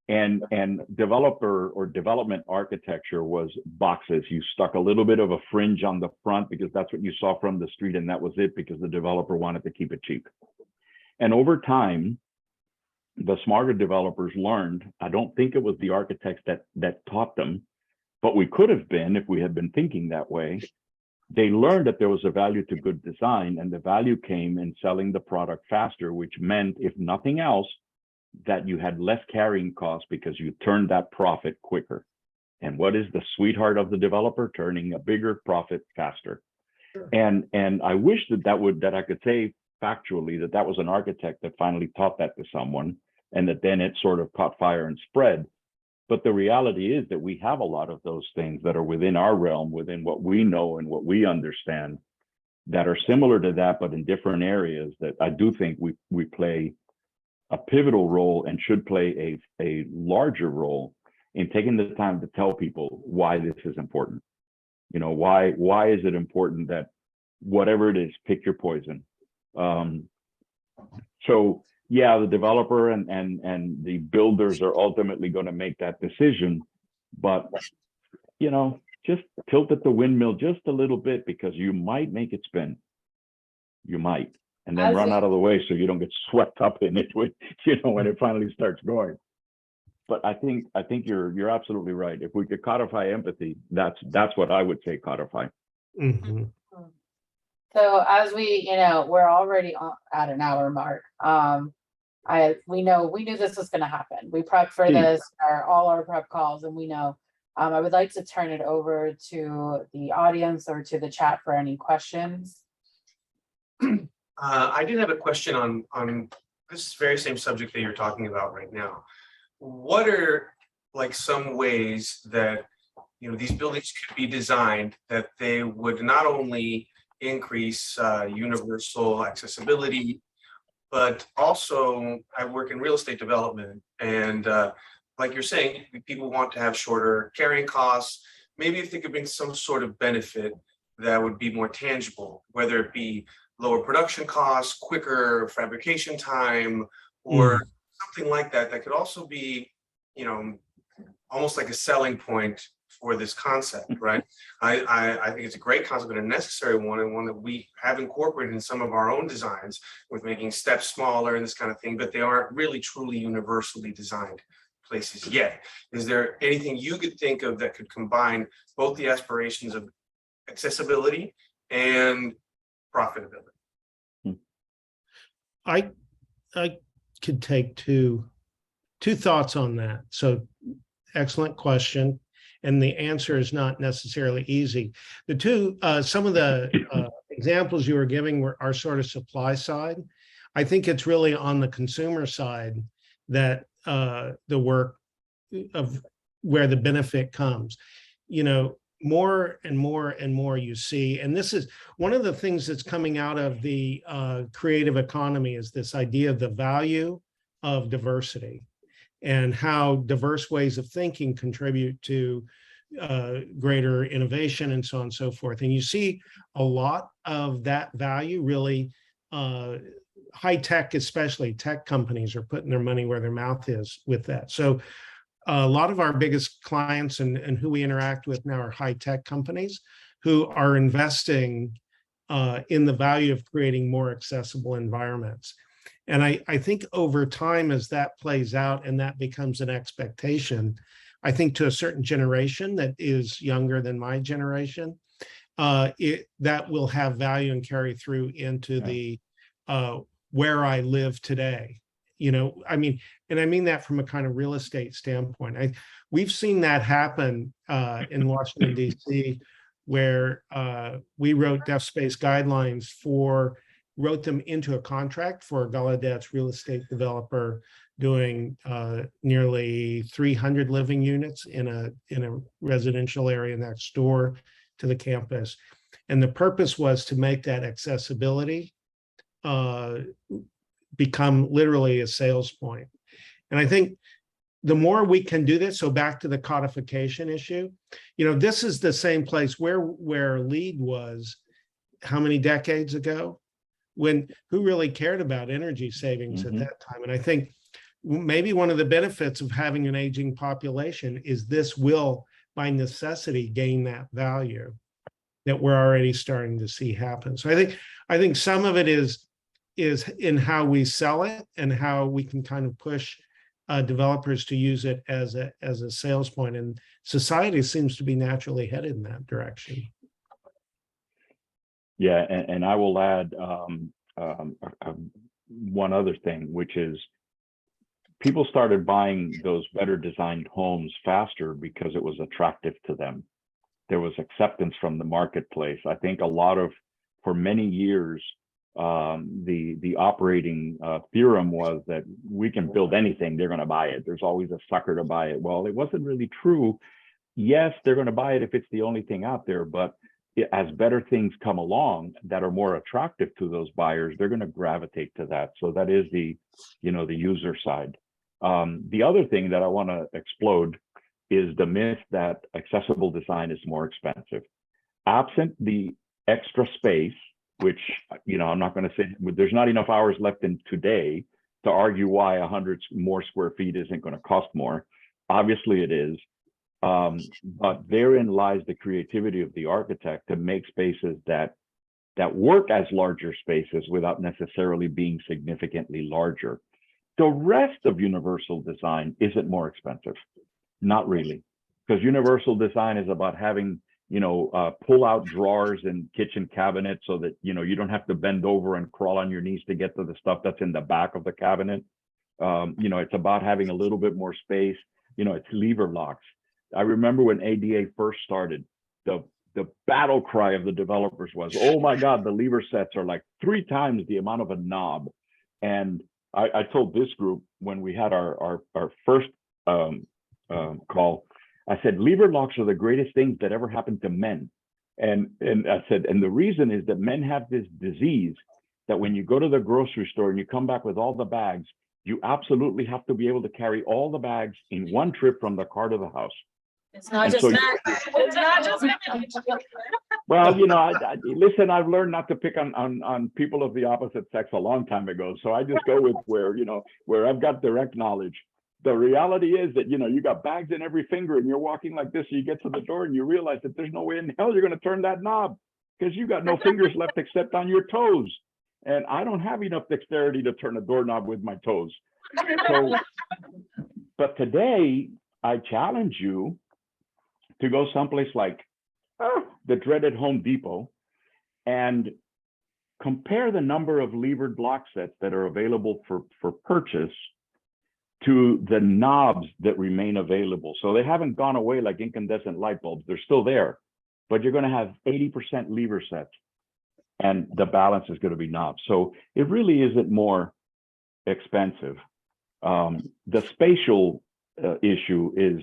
And developer or development architecture was boxes. You stuck a little bit of a fringe on the front because that's what you saw from the street, and that was it, because the developer wanted to keep it cheap. And over time, the smarter developers learned, I don't think it was the architects that taught them, but we could have been if we had been thinking that way. They learned that there was a value to good design, and the value came in selling the product faster, which meant, if nothing else, that you had less carrying costs because you turned that profit quicker. And what is the sweetheart of the developer? Turning a bigger profit faster. Sure. And I wish that I could say factually that was an architect that finally taught that to someone, and that then it sort of caught fire and spread. But the reality is that we have a lot of those things that are within our realm, within what we know and what we understand, that are similar to that, but in different areas, that I do think we play a pivotal role and should play a larger role in taking the time to tell people why this is important. You know, why is it important that whatever it is, pick your poison. So yeah, the developer and the builders are ultimately going to make that decision, but you know, just tilt at the windmill just a little bit, because you might make it spin. You might, and then run out of the way so you don't get swept up in it when, you know, when it finally starts going. But I think you're absolutely right. If we could codify empathy, that's what I would say, codify. Mhm. So as we, you know, we're already at an hour mark. We knew this was going to happen. We prepped for this, all our prep calls, and we know. I would like to turn it over to the audience or to the chat for any questions. I did have a question on this very same subject that you're talking about right now. What are like some ways that, you know, these buildings could be designed that they would not only increase universal accessibility, but also, I work in real estate development, and like you're saying, people want to have shorter carrying costs. Maybe if they could bring some sort of benefit that would be more tangible, whether it be lower production costs, quicker fabrication time, or something like that, that could also be, you know, almost like a selling point for this concept, right? I think it's a great concept and a necessary one, and one that we have incorporated in some of our own designs with making steps smaller and this kind of thing, but they aren't really truly universally designed places yet. Is there anything you could think of that could combine both the aspirations of accessibility and profitability? I could take two thoughts on that. So excellent question. And the answer is not necessarily easy. The two, some of the examples you were giving are sort of supply side. I think it's really on the consumer side that the work of where the benefit comes. You know, more and more you see, and this is one of the things that's coming out of the creative economy, is this idea of the value of diversity and how diverse ways of thinking contribute to greater innovation and so on and so forth. And you see a lot of that value really, high tech, especially tech companies, are putting their money where their mouth is with that. So a lot of our biggest clients and who we interact with now are high tech companies who are investing in the value of creating more accessible environments. And I think over time, as that plays out and that becomes an expectation, I think to a certain generation that is younger than my generation, that will have value and carry through into the where I live today. You know, I mean, and I mean that from a kind of real estate standpoint. We've seen that happen in Washington, D.C., where we wrote deaf space guidelines for wrote them into a contract for Gallaudet's real estate developer doing nearly 300 living units in a residential area next door to the campus. And the purpose was to make that accessibility become literally a sales point. And I think the more we can do this, so back to the codification issue, this is the same place where LEED was how many decades ago, when who really cared about energy savings at that time. And I think maybe one of the benefits of having an aging population is this will by necessity gain that value that we're already starting to see happen. So I think some of it is in how we sell it and how we can kind of push developers to use it as a sales point, and society seems to be naturally headed in that direction. Yeah, and I will add one other thing, which is people started buying those better designed homes faster because it was attractive to them. There was acceptance from the marketplace. I think for many years, the operating theorem was that we can build anything, they're going to buy it. There's always a sucker to buy it. Well, it wasn't really true. Yes, they're going to buy it if it's the only thing out there, but as better things come along that are more attractive to those buyers, they're going to gravitate to that. So that is the user side. The other thing that I want to explode is the myth that accessible design is more expensive. Absent the extra space, which, I'm not going to say, there's not enough hours left in today to argue why 100 more square feet isn't going to cost more. Obviously it is. But therein lies the creativity of the architect to make spaces that work as larger spaces without necessarily being significantly larger. The rest of universal design isn't more expensive. Not really, because universal design is about having, pull-out drawers and kitchen cabinets so that, you don't have to bend over and crawl on your knees to get to the stuff that's in the back of the cabinet. It's about having a little bit more space. It's lever locks. I remember when ADA first started, the battle cry of the developers was, oh my God, the lever sets are like 3 times the amount of a knob. And I told this group when we had our first call, I said, lever locks are the greatest things that ever happened to men. And I said, and the reason is that men have this disease that when you go to the grocery store and you come back with all the bags, you absolutely have to be able to carry all the bags in one trip from the car to the house. It's not just men. It's not just men. Well, listen, I've learned not to pick on people of the opposite sex a long time ago. So I just go with where I've got direct knowledge. The reality is that, you got bags in every finger and you're walking like this. So you get to the door and you realize that there's no way in hell you're going to turn that knob because you got no fingers left except on your toes. And I don't have enough dexterity to turn a doorknob with my toes. So, but today I challenge you to go someplace like the dreaded Home Depot and compare the number of levered lock sets that are available for purchase to the knobs that remain available. So they haven't gone away like incandescent light bulbs. They're still there, but you're going to have 80% lever sets and the balance is going to be knobs. So it really isn't more expensive. The spatial issue is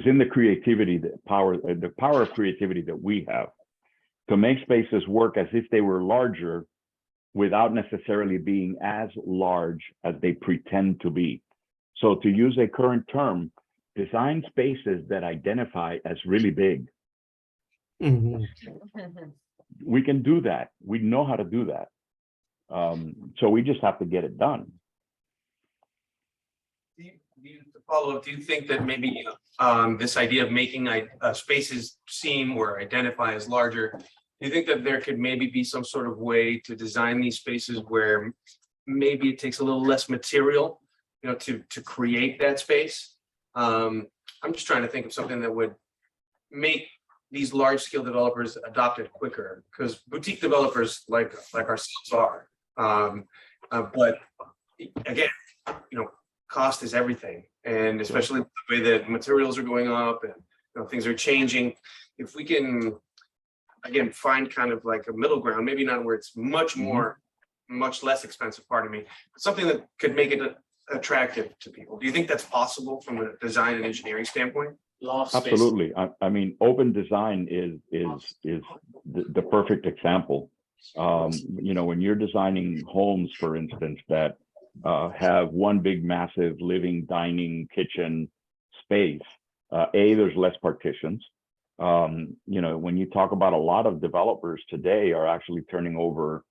in the creativity, the power of creativity that we have to make spaces work as if they were larger without necessarily being as large as they pretend to be. So to use a current term, design spaces that identify as really big. We can do that. We know how to do that. So we just have to get it done. To follow up, do you think that maybe this idea of making spaces seem or identify as larger, do you think that there could maybe be some sort of way to design these spaces where maybe it takes a little less material, to create that space? I'm just trying to think of something that would make these large scale developers adopt it quicker, because boutique developers like ourselves are. But again, cost is everything, and especially the way that materials are going up and things are changing. If we can again, find kind of like a middle ground, maybe not where it's much Mhm. more, much less expensive, pardon me, but something that could make it attractive to people. Do you think that's possible from a design and engineering standpoint? Absolutely. I mean, open design is the perfect example. You know, when you're designing homes, for instance, that have one big, massive living, dining, kitchen space, there's less partitions. You know, when you talk about a lot of developers today are actually turning over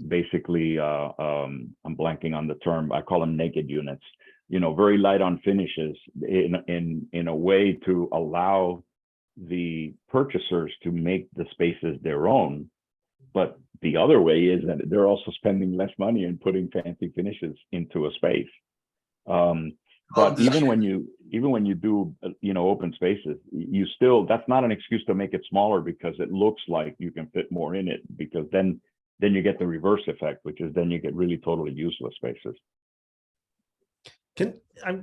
basically, I'm blanking on the term, I call them naked units, you know, very light on finishes in a way to allow the purchasers to make the spaces their own. But the other way is that they're also spending less money and putting fancy finishes into a space. But even when you do, you know, open spaces, you still, that's not an excuse to make it smaller because it looks like you can fit more in it, because then you get the reverse effect, which is then you get really totally useless spaces. Can I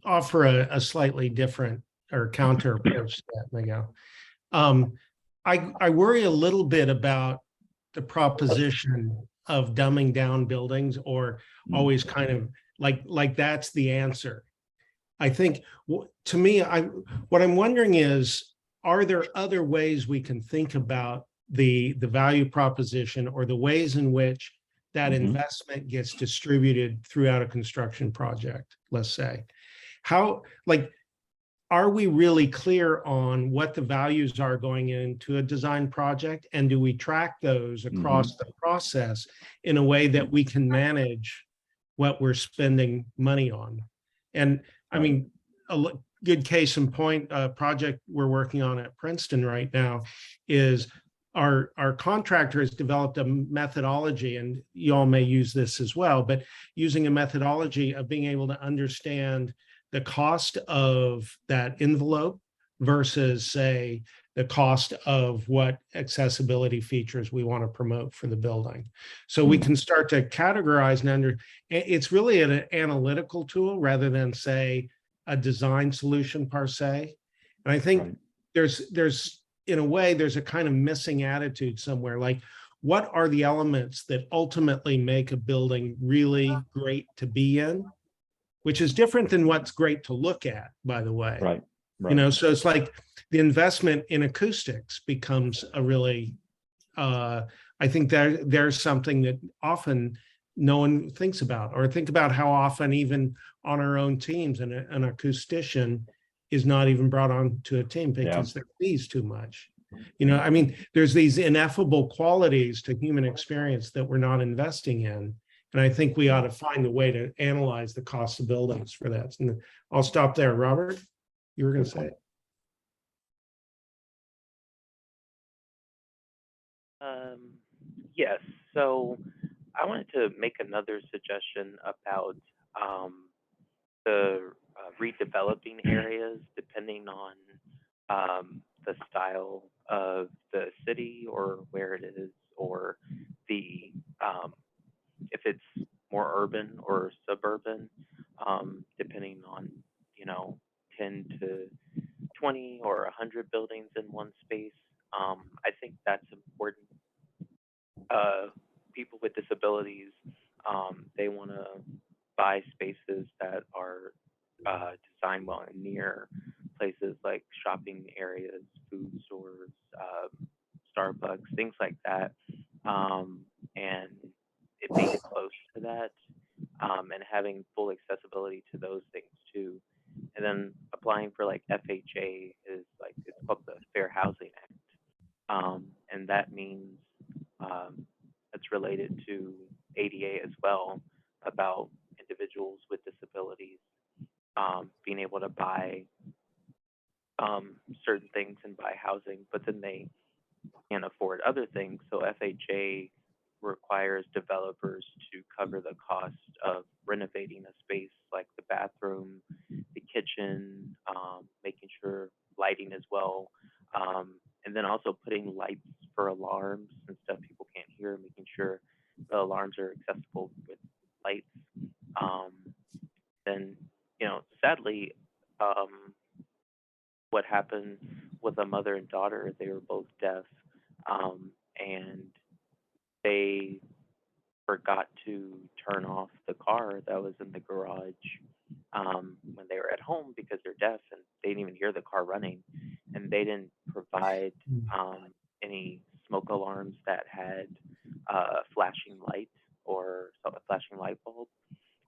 offer a slightly different or counter approach to that, Miguel? I worry a little bit about the proposition of dumbing down buildings, or always kind of like that's the answer. I think to me, what I'm wondering is, are there other ways we can think about the value proposition, or the ways in which that Mhm. investment gets distributed throughout a construction project, let's say? How, like, are we really clear on what the values are going into a design project? And do we track those across the process in a way that we can manage what we're spending money on? And I mean, good case in point, a project we're working on at Princeton right now is our contractor has developed a methodology, and you all may use this as well, but using a methodology of being able to understand the cost of that envelope versus, say, the cost of what accessibility features we want to promote for the building. So we can start to categorize and it's really an analytical tool rather than, say, a design solution per se. And I think there's in a way, there's a kind of missing attitude somewhere. Like, what are the elements that ultimately make a building really great to be in? Which is different than what's great to look at, by the way. Right. You know, so it's like the investment in acoustics becomes a really, I think there's something that often no one thinks about, or think about how often even on our own teams, an acoustician is not even brought on to a team because they're fees too much. You know, I mean, there's these ineffable qualities to human experience that we're not investing in. And I think we ought to find a way to analyze the cost of buildings for that. And I'll stop there. Robert, you were going to say it. Yes. So I wanted to make another suggestion about the redeveloping areas depending on the style of the city or where it is, or the if it's more urban or suburban, depending on, you know, 10 to 20 or 100 buildings in one space. I think that's important. People with disabilities, they want to buy spaces that are designed well and near places like shopping areas, food stores, Starbucks, things like that. And it being close to that, and having full accessibility to those things too. And then applying for like FHA is like, it's called the Fair Housing Act. And that means it's related to ADA as well, about individuals with disabilities being able to buy certain things and buy housing, but then they can't afford other things. So FHA requires developers to cover the cost of renovating a space like the bathroom, the kitchen, making sure lighting as well, and then also putting lights for alarms and stuff people can't hear, making sure the alarms are accessible with lights. Then, you know, sadly, what happened with a mother and daughter, they were both deaf. and they forgot to turn off the car that was in the garage when they were at home because they're deaf and they didn't even hear the car running. And they didn't provide any smoke alarms that had flashing light or a flashing light bulb.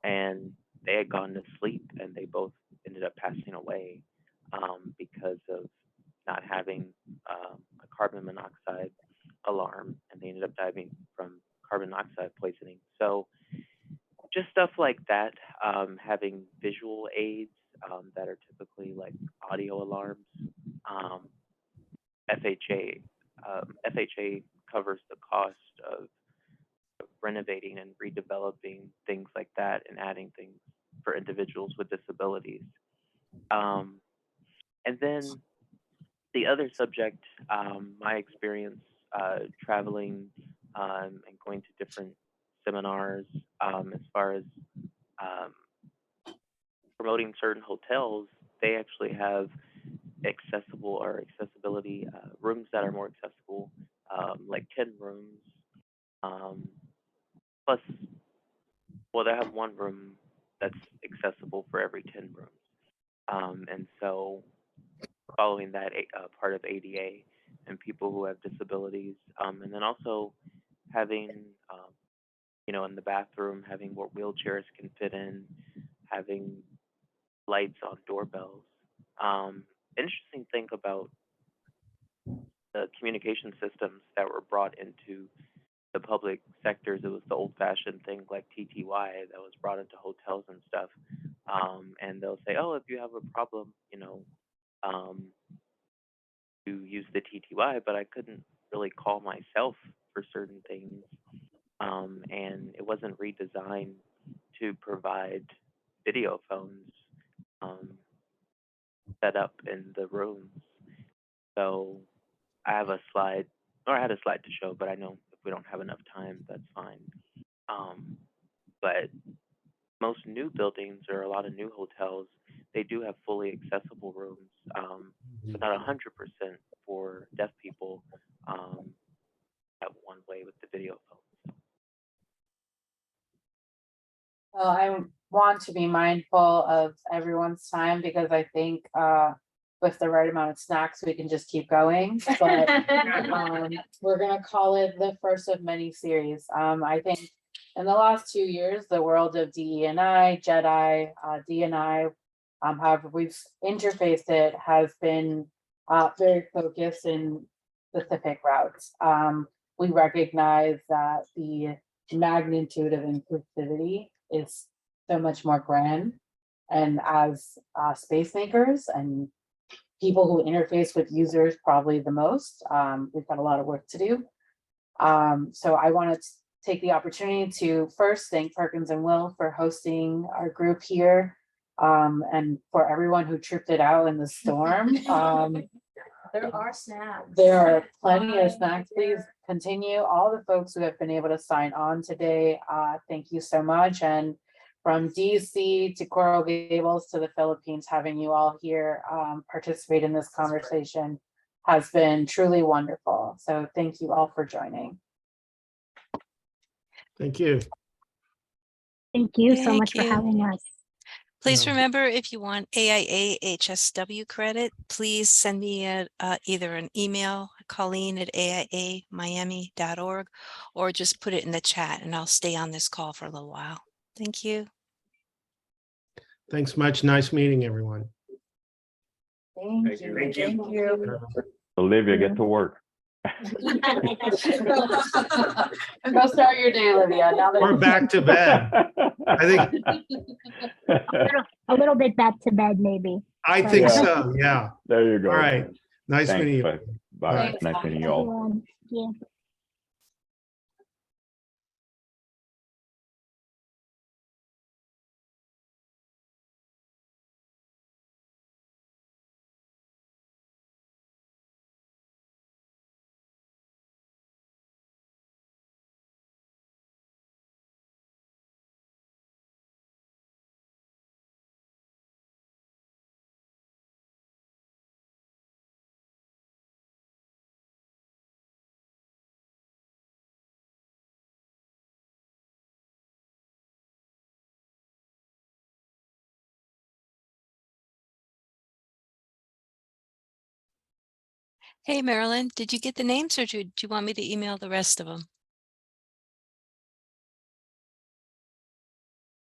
And they had gone to sleep and they both ended up passing away because of not having a carbon monoxide alarm, and they ended up dying from carbon monoxide poisoning. So just stuff like that, having visual aids that are typically like audio alarms. Um, FHA FHA covers the cost of renovating and redeveloping things like that and adding things for individuals with disabilities. Um, and then the other subject, my experience traveling and going to different seminars as far as um, promoting certain hotels, they actually have accessible or accessibility rooms that are more accessible, like 10 rooms. Um, plus, well, they have one room that's accessible for every 10 rooms. And so following that part of ADA and people who have disabilities, and then also having, in the bathroom, having what wheelchairs can fit in, having lights on doorbells. Interesting thing about the communication systems that were brought into the public sectors, it was the old-fashioned thing like TTY that was brought into hotels and stuff. And they'll say, oh, if you have a problem, um, to use the TTY, but I couldn't really call myself for certain things. And it wasn't redesigned to provide video phones um, set up in the rooms. So I have a slide, or I had a slide to show, but I know if we don't have enough time, that's fine. But most new buildings or a lot of new hotels, they do have fully accessible rooms, but not 100% for deaf people that one way with the video phone. Well, I want to be mindful of everyone's time because I think with the right amount of snacks, we can just keep going. But we're gonna call it the first of many series. I think in the last 2 years, the world of DE&I, JEDI, D&I, however we've interfaced it, has been very focused in specific routes. We recognize that the magnitude of inclusivity is so much more grand. And as space makers and people who interface with users probably the most, we've got a lot of work to do. So I want to take the opportunity to first thank Perkins and Will for hosting our group here, and for everyone who tripped it out in the storm. There are snacks. There are plenty of snacks. Please continue. All the folks who have been able to sign on today, thank you so much. And from DC to Coral Gables to the Philippines, having you all here participate in this conversation has been truly wonderful. So thank you all for joining. Thank you. Thank you so Thank much for you. having us. Please Yeah. remember, if you want AIA HSW credit, please send me either an email, Colleen@AIAmiami.org, or just put it in the chat and I'll stay on this call for a little while. Thank you. Thanks much. Nice meeting everyone. Thank you. Thank you. Olivia, get to work. Go start your day, Olivia. Now that We're back to bed. I think A little bit back to bed, maybe. think Yeah. so. Yeah. There you go. All right. Nice Thanks. meeting you. Bye. Bye. Thanks. Nice meeting you all. Everyone. Yeah. Hey, Marilyn, did you get the names or do you want me to email the rest of them?